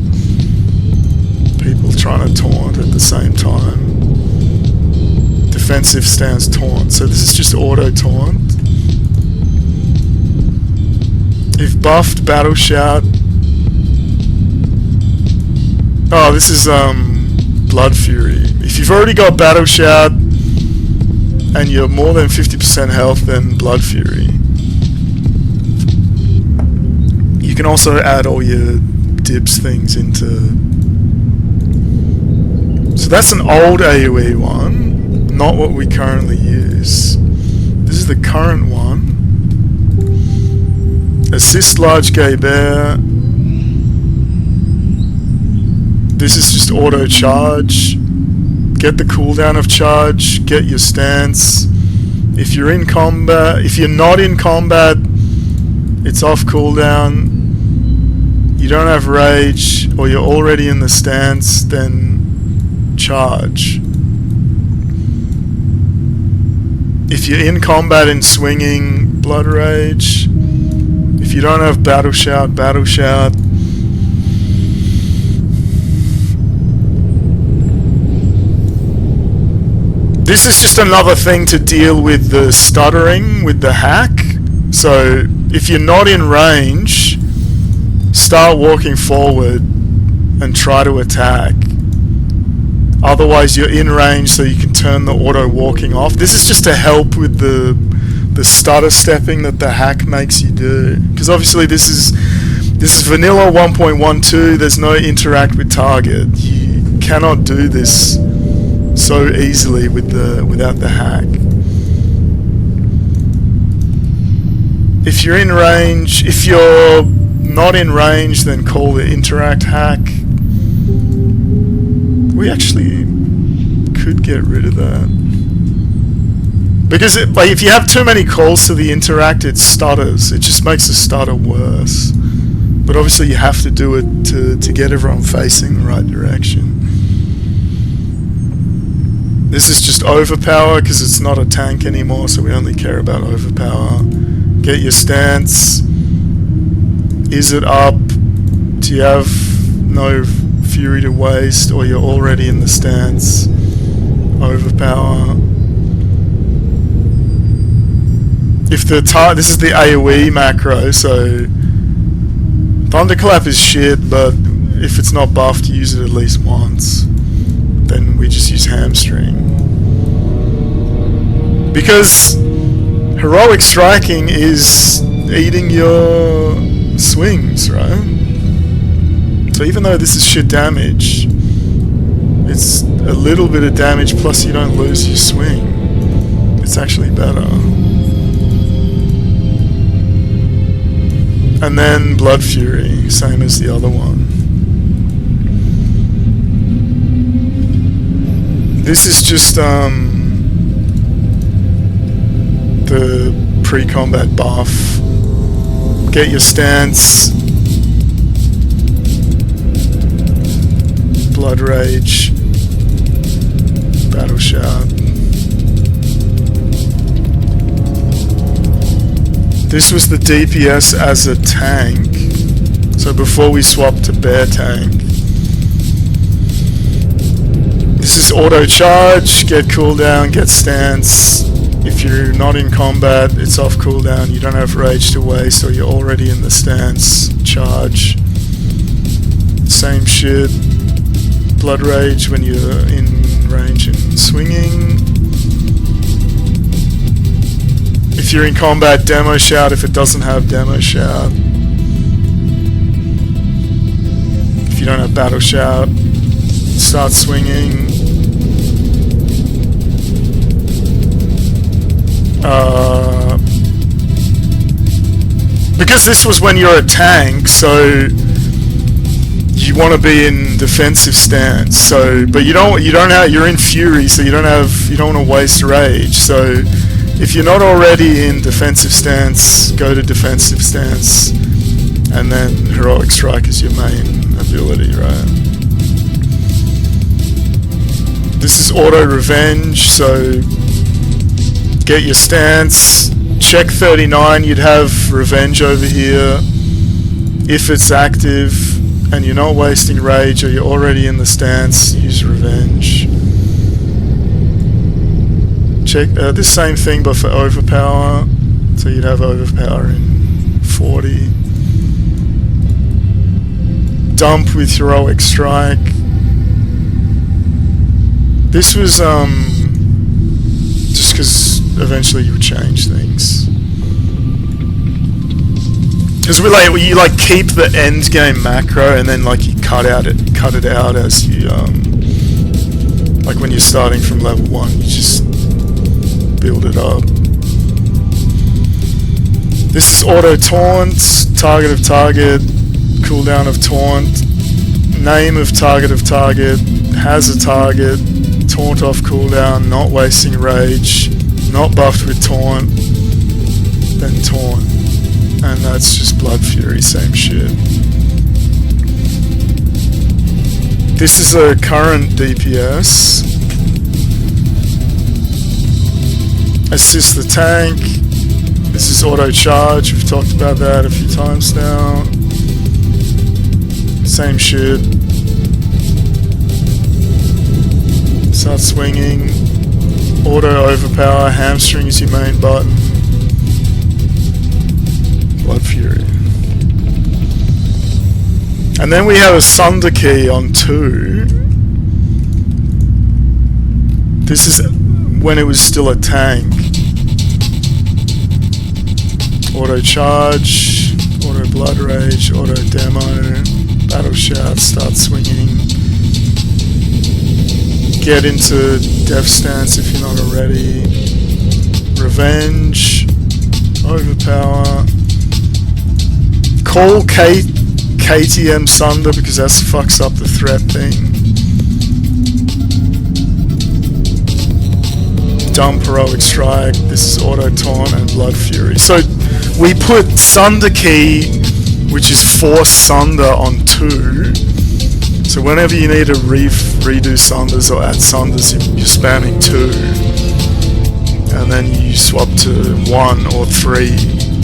people trying to taunt at the same time. Defensive stance taunt. So this is just auto taunt. If buffed, battle shout. Oh, this is Blood Fury. If you've already got battle shout and you're more than 50% health, then Blood Fury. You can also add all your dibs things into. So that's an old AoE one, not what we currently use. This is the current one. Assist large gay bear. This is just auto charge. Get the cooldown of charge. Get your stance. If you're in combat, if you're not in combat, it's off cooldown. You don't have rage, or you're already in the stance, then charge. If you're in combat and swinging, blood rage. If you don't have battle shout, battle shout. This is just another thing to deal with the stuttering with the hack. So if you're not in range, start walking forward and try to attack. Otherwise you're in range, so you can turn the auto walking off. This is just to help with the stutter stepping that the hack makes you do. Because obviously this is vanilla 1.12. There's no interact with target. You cannot do this so easily without the hack. If you're in range, if you're not in range, then call the interact hack. We actually could get rid of that. Because if you have too many calls to the interact, it stutters. It just makes the stutter worse. But obviously you have to do it to get everyone facing the right direction. This is just overpower because it's not a tank anymore, so we only care about overpower. Get your stance. Is it up? Do you have no fury to waste, or you're already in the stance? Overpower. If the this is the AoE macro, so Thunderclap is shit, but if it's not buffed, use it at least once. Then we just use Hamstring. Because heroic striking is eating your swings, right? So even though this is shit damage, it's a little bit of damage plus you don't lose your swing. It's actually better. And then Blood Fury, same as the other one. This is just the pre-combat buff. Get your stance. Blood Rage. Battle Shout. This was the DPS as a tank. So before we swapped to bear tank. This is auto charge, get cooldown, get stance. If you're not in combat, it's off cooldown. You don't have rage to waste, so you're already in the stance. Charge. Same shit. Blood rage when you're in range and swinging. If you're in combat, demo shout if it doesn't have demo shout. If you don't have battle shout, start swinging. because this was when you're a tank, so you want to be in defensive stance. So, but you're in fury, so you don't want to waste rage. So, if you're not already in defensive stance, go to defensive stance, and then heroic strike is your main ability, right? This is auto revenge, so get your stance. Check 39, you'd have revenge over here. If it's active and you're not wasting rage or you're already in the stance, use revenge. Check this same thing but for overpower, so you'd have overpower in 40. Dump with heroic strike. This was just because eventually you would change things. Because you keep the end game macro and then you cut it out as you like when you're starting from level 1, you just build it up. This is auto taunt, target of target, cooldown of taunt, name of target, has a target, taunt off cooldown, not wasting rage, not buffed with taunt, then taunt. And that's just Blood Fury, same shit. This is a current DPS. Assist the tank. This is auto charge, we've talked about that a few times now. Same shit. Start swinging. Auto overpower, hamstring is your main button. Blood Fury. And then we have a Sunder Key on 2. This is when it was still a tank. Auto charge, auto blood rage, auto demo, battle shout, start swinging. Get into death stance if you're not already. Revenge, overpower. Call KTM Sunder because that fucks up the threat thing. Dump heroic strike. This is auto taunt and blood fury. So we put Sunder Key, which is force Sunder, on 2. So whenever you need to redo Sunders or add Sunders, you're spamming 2, and then you swap to 1 or 3.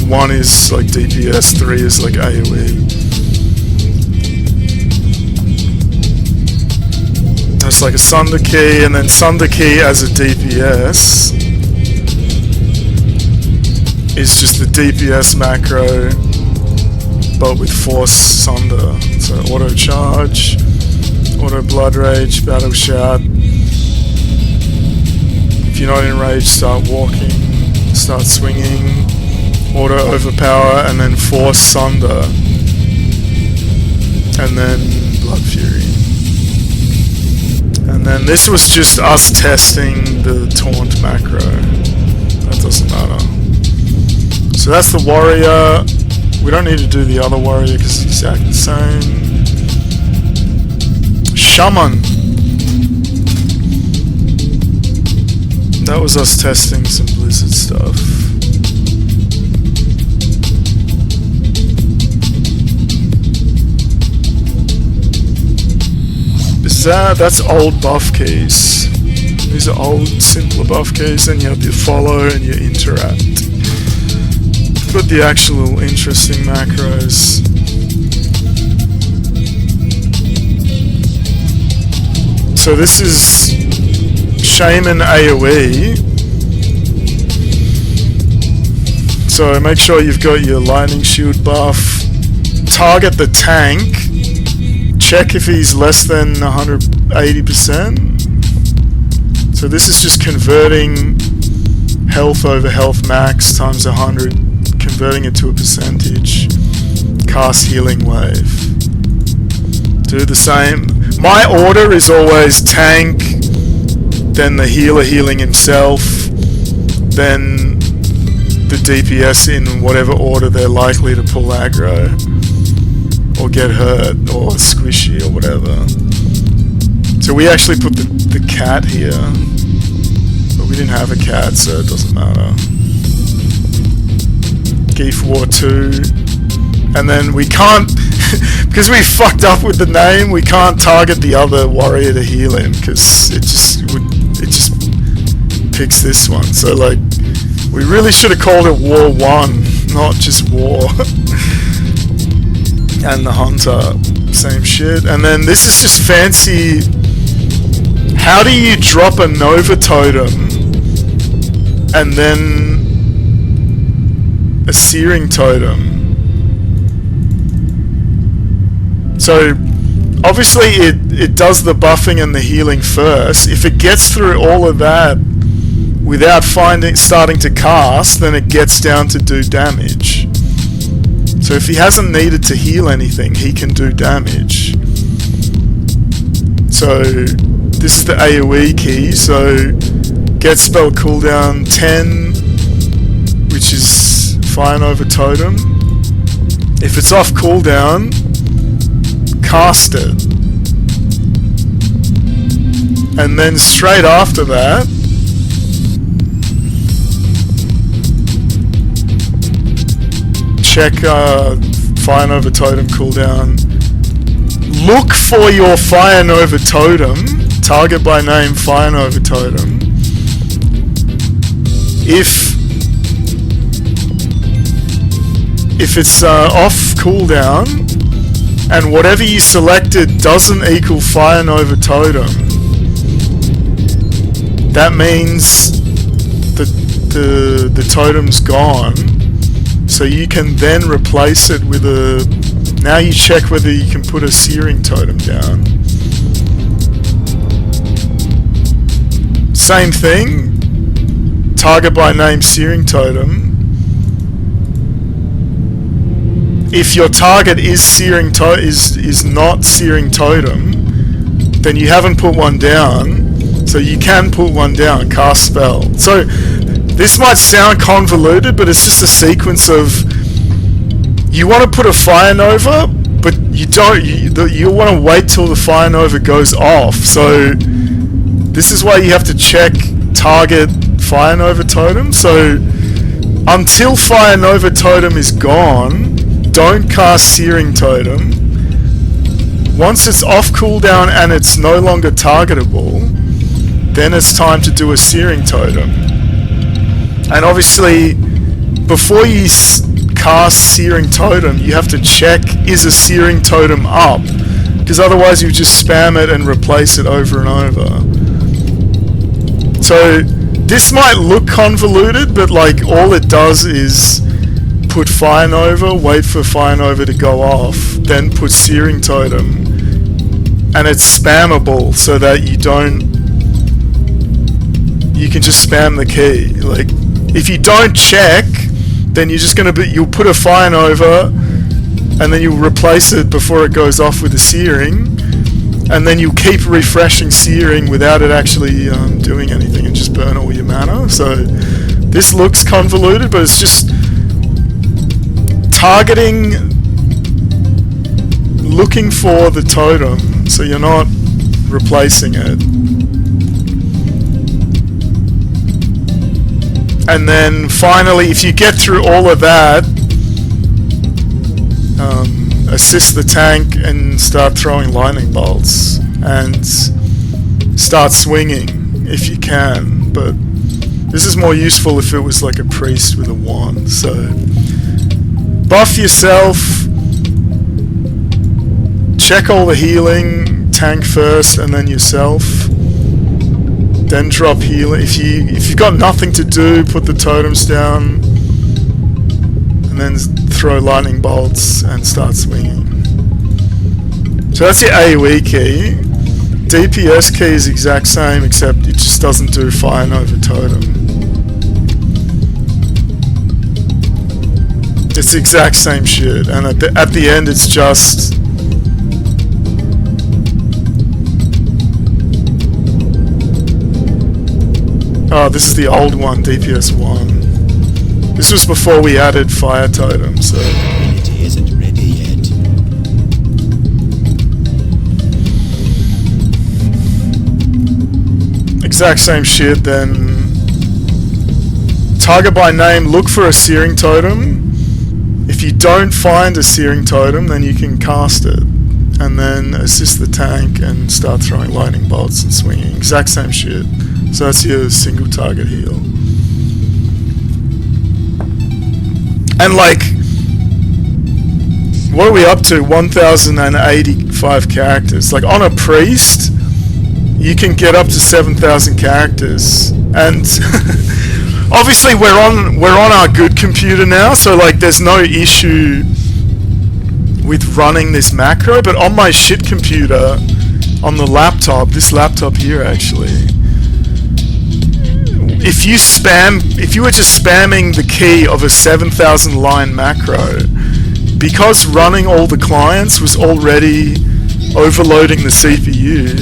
1 is like DPS, 3 is like AoE. That's like a Sunder Key, and then Sunder Key as a DPS is just the DPS macro, but with force Sunder. So auto charge, auto blood rage, battle shout. If you're not in rage, start walking, start swinging. Auto overpower, and then force Sunder, and then blood fury. And then this was just us testing the taunt macro. That doesn't matter. So that's the warrior. We don't need to do the other warrior because it's exactly the same. Shaman. That was us testing some Blizzard stuff. That's old buff keys. These are old, simpler buff keys. Then you have your follow and your interact. But the actual interesting macros. So this is Shaman AoE. So make sure you've got your lightning shield buff. Target the tank. Check if he's less than 180%. So this is just converting health over health max times 100, converting it to a percentage. Cast healing wave. Do the same. My order is always tank, then the healer healing himself, then the DPS in whatever order they're likely to pull aggro or get hurt or squishy or whatever. So we actually put the cat here, but we didn't have a cat, so it doesn't matter. Geef War 2, and then we can't because we fucked up with the name, we can't target the other warrior to heal him because it just picks this one. So like, we really should have called it War 1, not just War. And the Hunter, same shit. And then this is just fancy. How do you drop a Nova Totem and then a Searing Totem? So obviously it does the buffing and the healing first. If it gets through all of that without starting to cast, then it gets down to do damage. So if he hasn't needed to heal anything, he can do damage. So this is the AoE key, so get spell cooldown 10, which is Fire Nova Totem. If it's off cooldown, cast it. And then straight after that, check Fire Nova Totem cooldown. Look for your Fire Nova Totem. Target by name Fire Nova Totem. If it's off cooldown and whatever you selected doesn't equal Fire Nova Totem, that means the totem's gone. So you can then replace it with a... Now you check whether you can put a Searing Totem down. Same thing. Target by name Searing Totem. If your target is is not Searing Totem, then you haven't put one down. So you can put one down. Cast spell. So this might sound convoluted, but it's just a sequence of, you want to put a Fire Nova, but you don't. You want to wait till the Fire Nova goes off. So this is why you have to check target Fire Nova Totem. So until Fire Nova Totem is gone, don't cast Searing Totem. Once it's off cooldown and it's no longer targetable, then it's time to do a Searing Totem. And obviously, before you cast Searing Totem, you have to check, is a Searing Totem up? Because otherwise you just spam it and replace it over and over. So this might look convoluted, but like all it does is put Fire Nova, wait for Fire Nova to go off, then put Searing Totem, and it's spammable so that you can just spam the key. Like, if you don't check, then you're just you'll put a Fire Nova and then you'll replace it before it goes off with a Searing, and then you'll keep refreshing Searing without it actually doing anything and just burn all your mana. So this looks convoluted, but it's just targeting, looking for the totem, so you're not replacing it. And then finally, if you get through all of that, assist the tank and start throwing lightning bolts and start swinging if you can. But this is more useful if it was like a priest with a wand. So buff yourself, check all the healing, tank first and then yourself. Then drop healing. If you've got nothing to do, put the totems down, and then throw lightning bolts and start swinging. So that's your AoE key. DPS key is the exact same, except it just doesn't do Fire Nova Totem. It's the exact same shit, and at the end it's just oh, this is the old one, DPS 1. This was before we added fire totem, so... It isn't ready yet. Exact same shit, then... Target by name, look for a searing totem. If you don't find a searing totem, then you can cast it. And then assist the tank and start throwing lightning bolts and swinging. Exact same shit. So that's your single target heal. And like, what are we up to? 1,085 characters. Like on a priest, you can get up to 7,000 characters. And obviously we're on our good computer now, so like there's no issue with running this macro, but on my shit computer, on the laptop, this laptop here actually, if you were just spamming the key of a 7,000 line macro, because running all the clients was already overloading the CPU,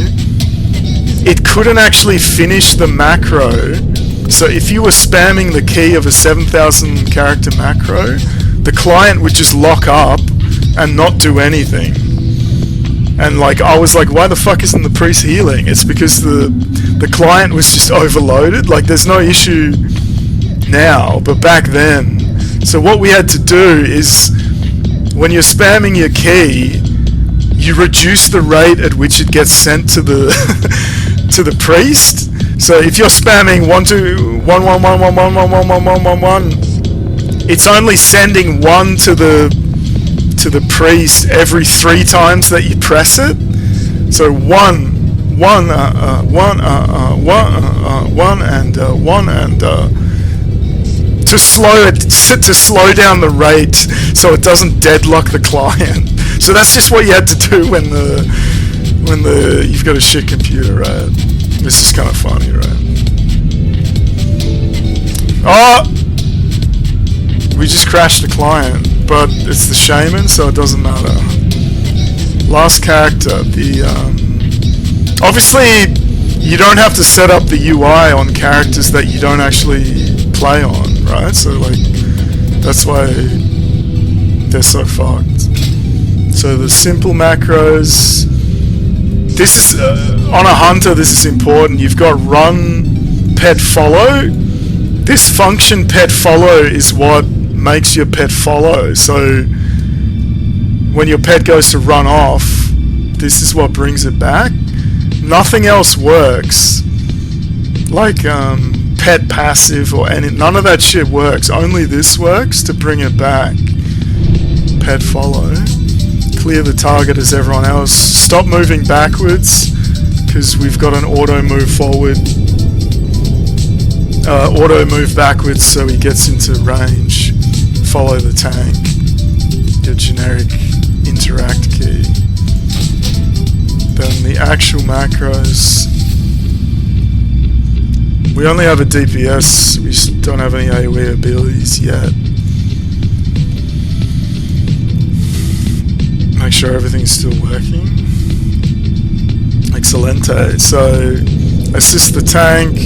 it couldn't actually finish the macro. So if you were spamming the key of a 7,000 character macro, the client would just lock up and not do anything. And like, I was like, why the fuck isn't the priest healing? It's because the client was just overloaded. Like, there's no issue now, but back then. So what we had to do is, when you're spamming your key, you reduce the rate at which it gets sent to the to the priest. So if you're spamming 1 2 1 1 1 1 1 1 1 1 1 1 1, it's only sending 1 to the priest every 3 times that you press it. So 1 1 1 and 1 and to slow down the rate so it doesn't deadlock the client. So that's just what you had to do when you've got a shit computer, right? This is kind of funny, right? Oh, we just crashed the client, but it's the shaman, so it doesn't matter. Last character, obviously you don't have to set up the UI on characters that you don't actually play on, right? So like, that's why they're so fucked. So the simple macros, this is, on a hunter this is important. You've got run, pet, follow. This function pet follow is what makes your pet follow. So when your pet goes to run off, this is what brings it back. Nothing else works. Like pet passive or none of that shit works. Only this works to bring it back. Pet follow. Clear the target as everyone else. Stop moving backwards because we've got an auto move forward. Auto move backwards so he gets into range. Follow the tank. Your generic interact key. Then the actual macros. We only have a DPS, we don't have any AoE abilities yet. Make sure everything's still working. Excelente. So, assist the tank,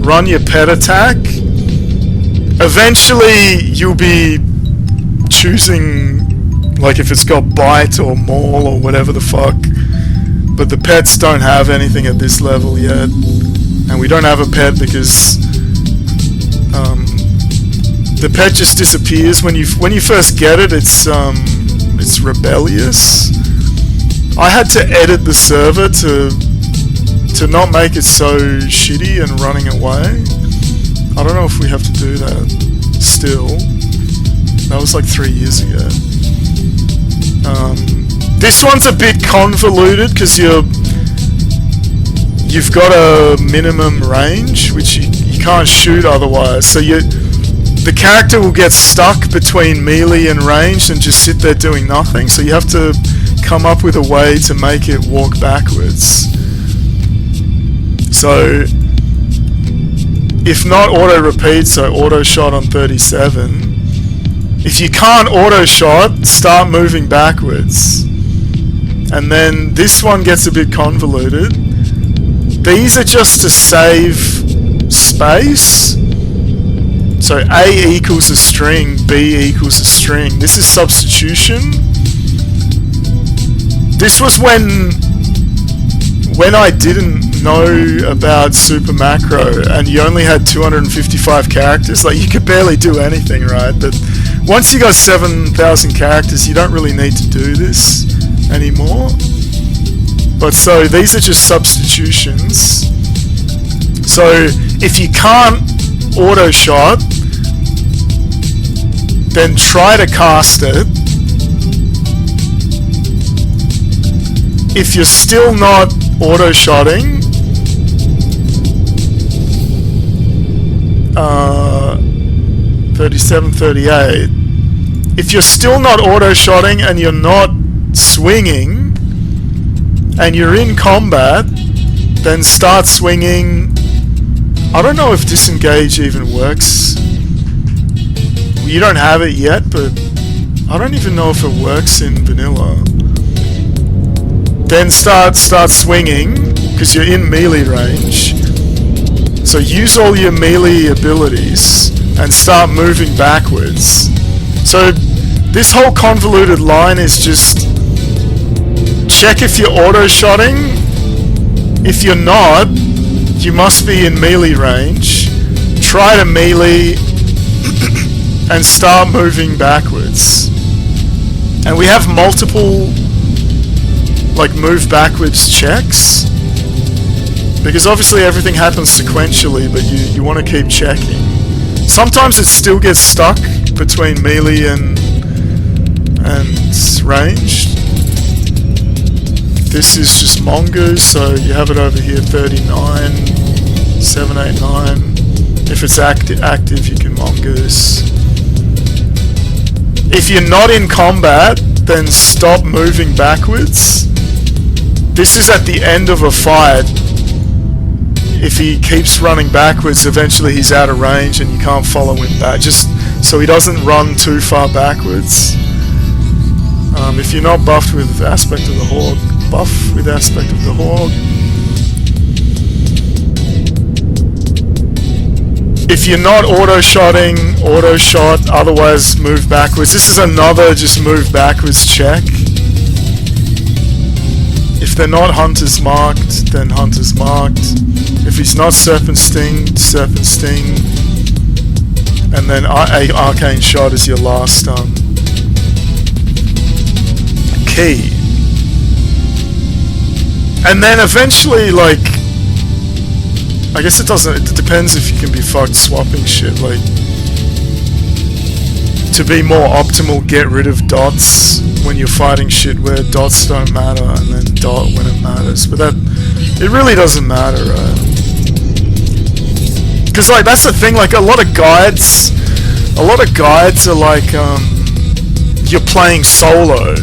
run your pet attack. Eventually, you'll be choosing, like if it's got bite or maul or whatever the fuck. But the pets don't have anything at this level yet. And we don't have a pet because the pet just disappears when you first get it. It's rebellious. I had to edit the server to not make it so shitty and running away. I don't know if we have to do that still. That was like 3 years ago. This one's a bit convoluted because you've got a minimum range which you can't shoot otherwise. So the character will get stuck between melee and ranged and just sit there doing nothing. So you have to come up with a way to make it walk backwards. So if not auto repeat, so auto shot on 37. If you can't auto shot, start moving backwards. And then this one gets a bit convoluted. These are just to save space. So A equals a string, B equals a string. This is substitution. This was when I didn't know about Super Macro and you only had 255 characters. Like, you could barely do anything, right? But once you got 7,000 characters, you don't really need to do this anymore. But so these are just substitutions. So if you can't auto shot, then try to cast it. If you're still not auto shotting, 37, 38. If you're still not auto shotting and you're not swinging and you're in combat, then start swinging. I don't know if disengage even works. You don't have it yet, but I don't even know if it works in vanilla. Then start swinging, because you're in melee range. So use all your melee abilities and start moving backwards. So this whole convoluted line is just check if you're auto-shotting. If you're not, you must be in melee range. Try to melee and start moving backwards. And we have multiple like move backwards checks, because obviously everything happens sequentially, but you want to keep checking. Sometimes it still gets stuck between melee and ranged. This is just MSBT, so you have it over here 39, 789. If it's active you can MSBT. If you're not in combat, then stop moving backwards. This is at the end of a fight. If he keeps running backwards, eventually he's out of range and you can't follow him back, just so he doesn't run too far backwards. If you're not buffed with Aspect of the Horde, buff with Aspect of the Horde. If you're not auto-shotting, auto-shot, otherwise move backwards. This is another just move backwards check. If they're not Hunters marked, then Hunters marked. If he's not Serpent Sting, Serpent Sting. And then Arcane Shot is your last key. And then eventually, like, I guess it depends if you can be fucked swapping shit, like, to be more optimal, get rid of dots when you're fighting shit where dots don't matter, and then dot when it matters. But it really doesn't matter, right? Because, like, that's the thing, like, a lot of guides are like, you're playing solo,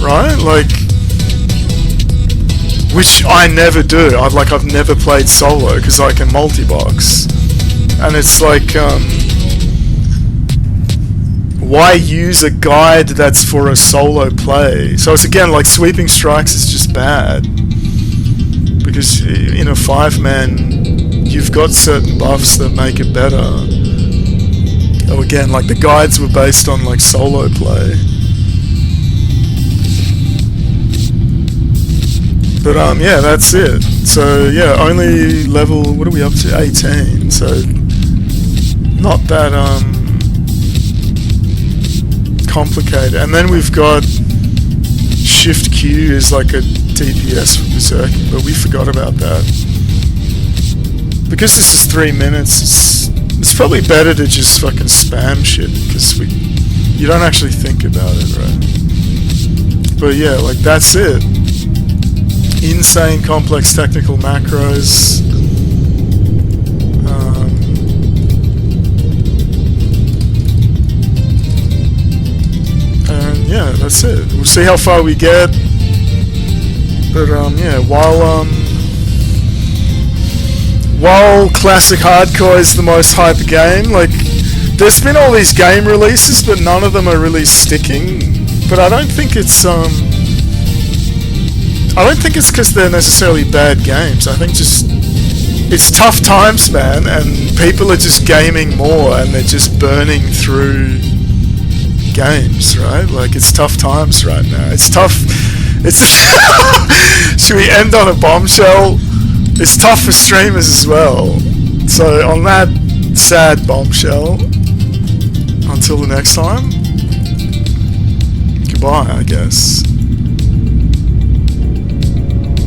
right? Like, which I never do. I've never played solo because I can multibox, and it's like, why use a guide that's for a solo play? So it's again like sweeping strikes is just bad, because in a 5-man you've got certain buffs that make it better. Oh, again, like the guides were based on like solo play. But yeah, that's it. So yeah, only level, what are we up to? 18. So not that complicated. And then we've got Shift Q is like a DPS for Berserking, but we forgot about that. Because this is 3 minutes, it's probably better to just fucking spam shit, because you don't actually think about it, right? But yeah, like that's it. Insane complex technical macros. And yeah, that's it. We'll see how far we get. But yeah, while Classic Hardcore is the most hype game, like, there's been all these game releases, but none of them are really sticking. But I don't think it's because they're necessarily bad games. I think just it's tough times, man, and people are just gaming more and they're just burning through games, right? Like, it's tough times right now. It's tough. It's should we end on a bombshell? It's tough for streamers as well. So on that sad bombshell, until the next time, goodbye, I guess.